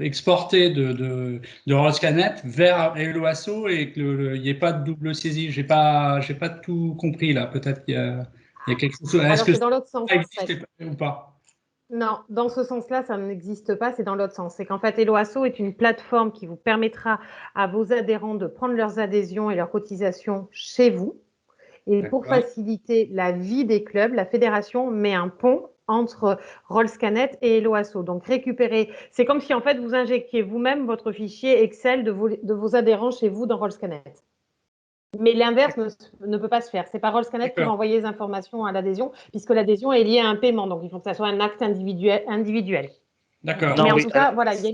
exporté de Rollscanet vers Eloasso et qu'il n'y ait pas de double saisie? J'ai pas tout compris là. Peut-être qu'il y a quelque chose. Est-ce que c'est dans l'autre sens, ça existe ou pas? Non, dans ce sens-là, ça n'existe pas, c'est dans l'autre sens. C'est qu'en fait, Eloasso est une plateforme qui vous permettra à vos adhérents de prendre leurs adhésions et leurs cotisations chez vous. Et pour faciliter la vie des clubs, la fédération met un pont entre Rollscanet et Eloasso. Donc récupérer, c'est comme si en fait vous injectiez vous-même votre fichier Excel de vos adhérents chez vous dans Rollscanet. Mais l'inverse ne peut pas se faire. C'est pas Rollscanet qui va envoyer les informations à l'adhésion, puisque l'adhésion est liée à un paiement. Donc, il faut que ça soit un acte individuel. D'accord. Mais en tout cas, voilà, il y a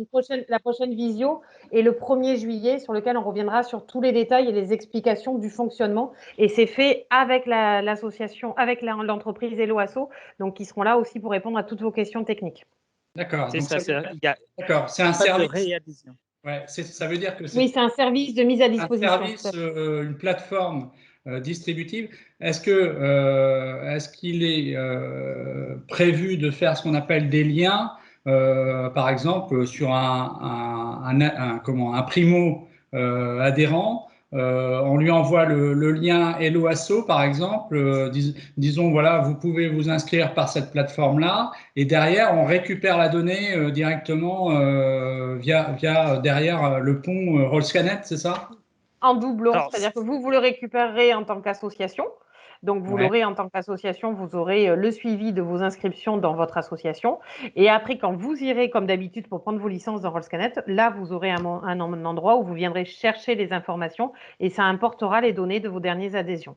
la prochaine visio et le 1er juillet sur lequel on reviendra sur tous les détails et les explications du fonctionnement. Et c'est fait avec l'association, avec l'entreprise Eloasso, donc qui seront là aussi pour répondre à toutes vos questions techniques. D'accord. C'est ça, D'accord. C'est un service. Ouais, ça veut dire que oui, c'est un service de mise à disposition. Un service, une plateforme distributive. Est-ce qu'il est prévu de faire ce qu'on appelle des liens, par exemple sur un primo adhérent? On lui envoie le lien Eloasso, par exemple. Disons, voilà, vous pouvez vous inscrire par cette plateforme-là. Et derrière, on récupère la donnée directement via derrière le pont Rollscanet, c'est ça? En doublon, c'est-à-dire que vous le récupérerez en tant qu'association. Donc, vous l'aurez en tant qu'association, vous aurez le suivi de vos inscriptions dans votre association. Et après, quand vous irez, comme d'habitude, pour prendre vos licences dans Rollscanet, là, vous aurez un endroit où vous viendrez chercher les informations et ça importera les données de vos dernières adhésions.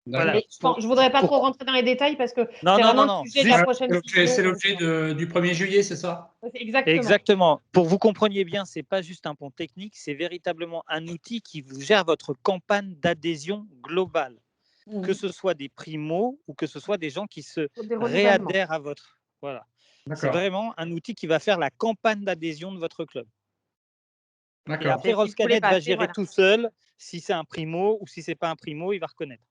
Voilà. Mais je ne voudrais pas trop rentrer dans les détails parce que c'est vraiment le sujet de la prochaine vidéo. C'est l'objet du 1er juillet, c'est ça? Exactement. Pour que vous compreniez bien, ce n'est pas juste un pont technique, c'est véritablement un outil qui vous gère votre campagne d'adhésion globale. Que ce soit des primos ou que ce soit des gens qui se réadhèrent à votre. Voilà. C'est vraiment un outil qui va faire la campagne d'adhésion de votre club. Et après, Rollscanet va gérer tout seul si c'est un primo ou si ce n'est pas un primo, il va reconnaître.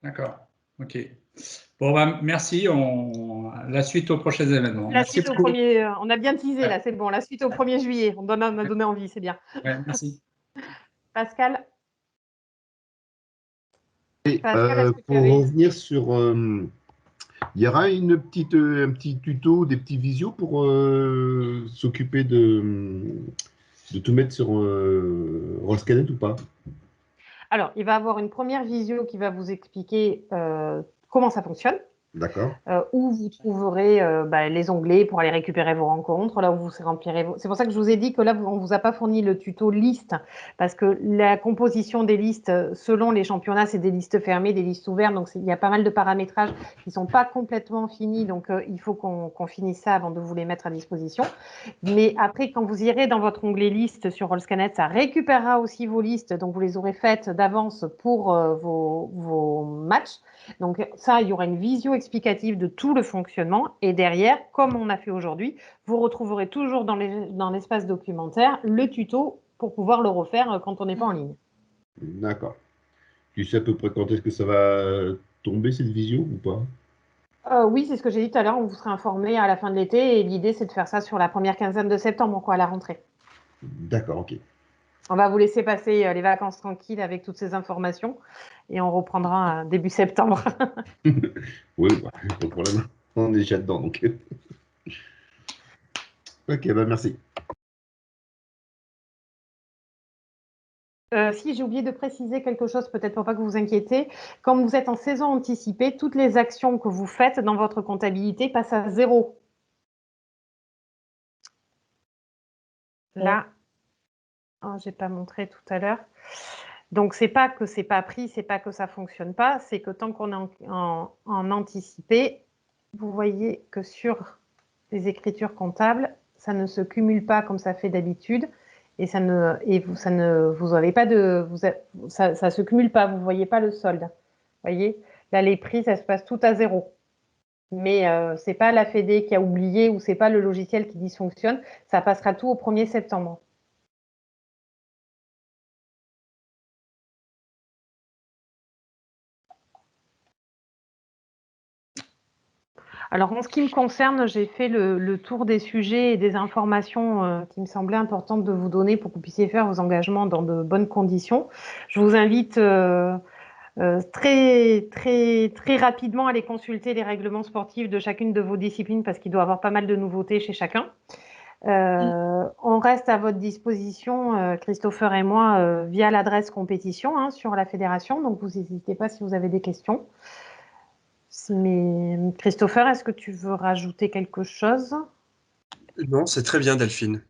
D'accord. OK. Bon, bah, merci. La suite aux prochains événements. Merci beaucoup. On a bien teasé, là, c'est bon. La suite au 1er juillet. On a donné envie, c'est bien. Ouais, merci. Pascal? Et, pour revenir sur... il y aura un petit tuto, des petits visios pour s'occuper de tout mettre sur Rollscanet ou pas? Alors, il va y avoir une première visio qui va vous expliquer comment ça fonctionne. D'accord. Où vous trouverez les onglets pour aller récupérer vos rencontres, là où vous remplirez C'est pour ça que je vous ai dit que là, on ne vous a pas fourni le tuto liste, parce que la composition des listes, selon les championnats, c'est des listes fermées, des listes ouvertes, donc il y a pas mal de paramétrages qui ne sont pas complètement finis, donc il faut qu'on finisse ça avant de vous les mettre à disposition. Mais après, quand vous irez dans votre onglet liste sur Rollscanet, ça récupérera aussi vos listes, donc vous les aurez faites d'avance pour vos matchs. Donc ça, il y aura une visio explicative de tout le fonctionnement et derrière, comme on a fait aujourd'hui, vous retrouverez toujours dans l'espace documentaire le tuto pour pouvoir le refaire quand on n'est pas en ligne. D'accord. Tu sais à peu près quand est-ce que ça va tomber cette visio ou pas? Oui, c'est ce que j'ai dit tout à l'heure, on vous sera informé à la fin de l'été et l'idée c'est de faire ça sur la première quinzaine de septembre, quoi, à la rentrée. D'accord, ok. On va vous laisser passer les vacances tranquilles avec toutes ces informations et on reprendra début septembre. Oui, pas de problème. On est déjà dedans, donc. Ok, merci. Si j'ai oublié de préciser quelque chose, peut-être pour pas que vous vous inquiétez, quand vous êtes en saison anticipée, toutes les actions que vous faites dans votre comptabilité passent à 0. Là, oh, j'ai pas montré tout à l'heure. Donc, c'est pas que c'est pas pris, c'est pas que ça fonctionne pas, c'est que tant qu'on est en anticipé, vous voyez que sur les écritures comptables, ça ne se cumule pas comme ça fait d'habitude et ça se cumule pas, vous voyez pas le solde. Vous voyez, là les prix, ça se passe tout à 0. Mais c'est pas la Fédé qui a oublié ou c'est pas le logiciel qui dysfonctionne, ça passera tout au 1er septembre. Alors, en ce qui me concerne, j'ai fait le tour des sujets et des informations qui me semblaient importantes de vous donner pour que vous puissiez faire vos engagements dans de bonnes conditions. Je vous invite très rapidement à aller consulter les règlements sportifs de chacune de vos disciplines parce qu'il doit y avoir pas mal de nouveautés chez chacun. On reste à votre disposition, Christopher et moi, via l'adresse compétition sur la fédération. Donc, vous n'hésitez pas si vous avez des questions. Mais Christopher, est-ce que tu veux rajouter quelque chose? Non, c'est très bien, Delphine.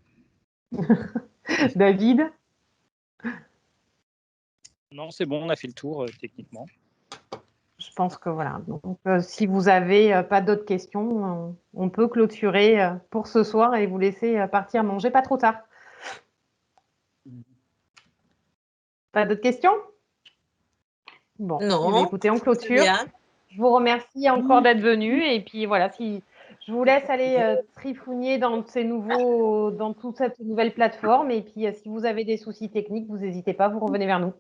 David? Non, c'est bon, on a fait le tour techniquement. Je pense que voilà. Donc, si vous n'avez pas d'autres questions, on peut clôturer pour ce soir et vous laisser partir manger pas trop tard. Pas d'autres questions? Bon, Non, écoutez, on clôture. Je vous remercie encore d'être venu. Et puis voilà, si je vous laisse aller trifouiller dans toute cette nouvelle plateforme. Et puis, si vous avez des soucis techniques, vous n'hésitez pas, vous revenez vers nous.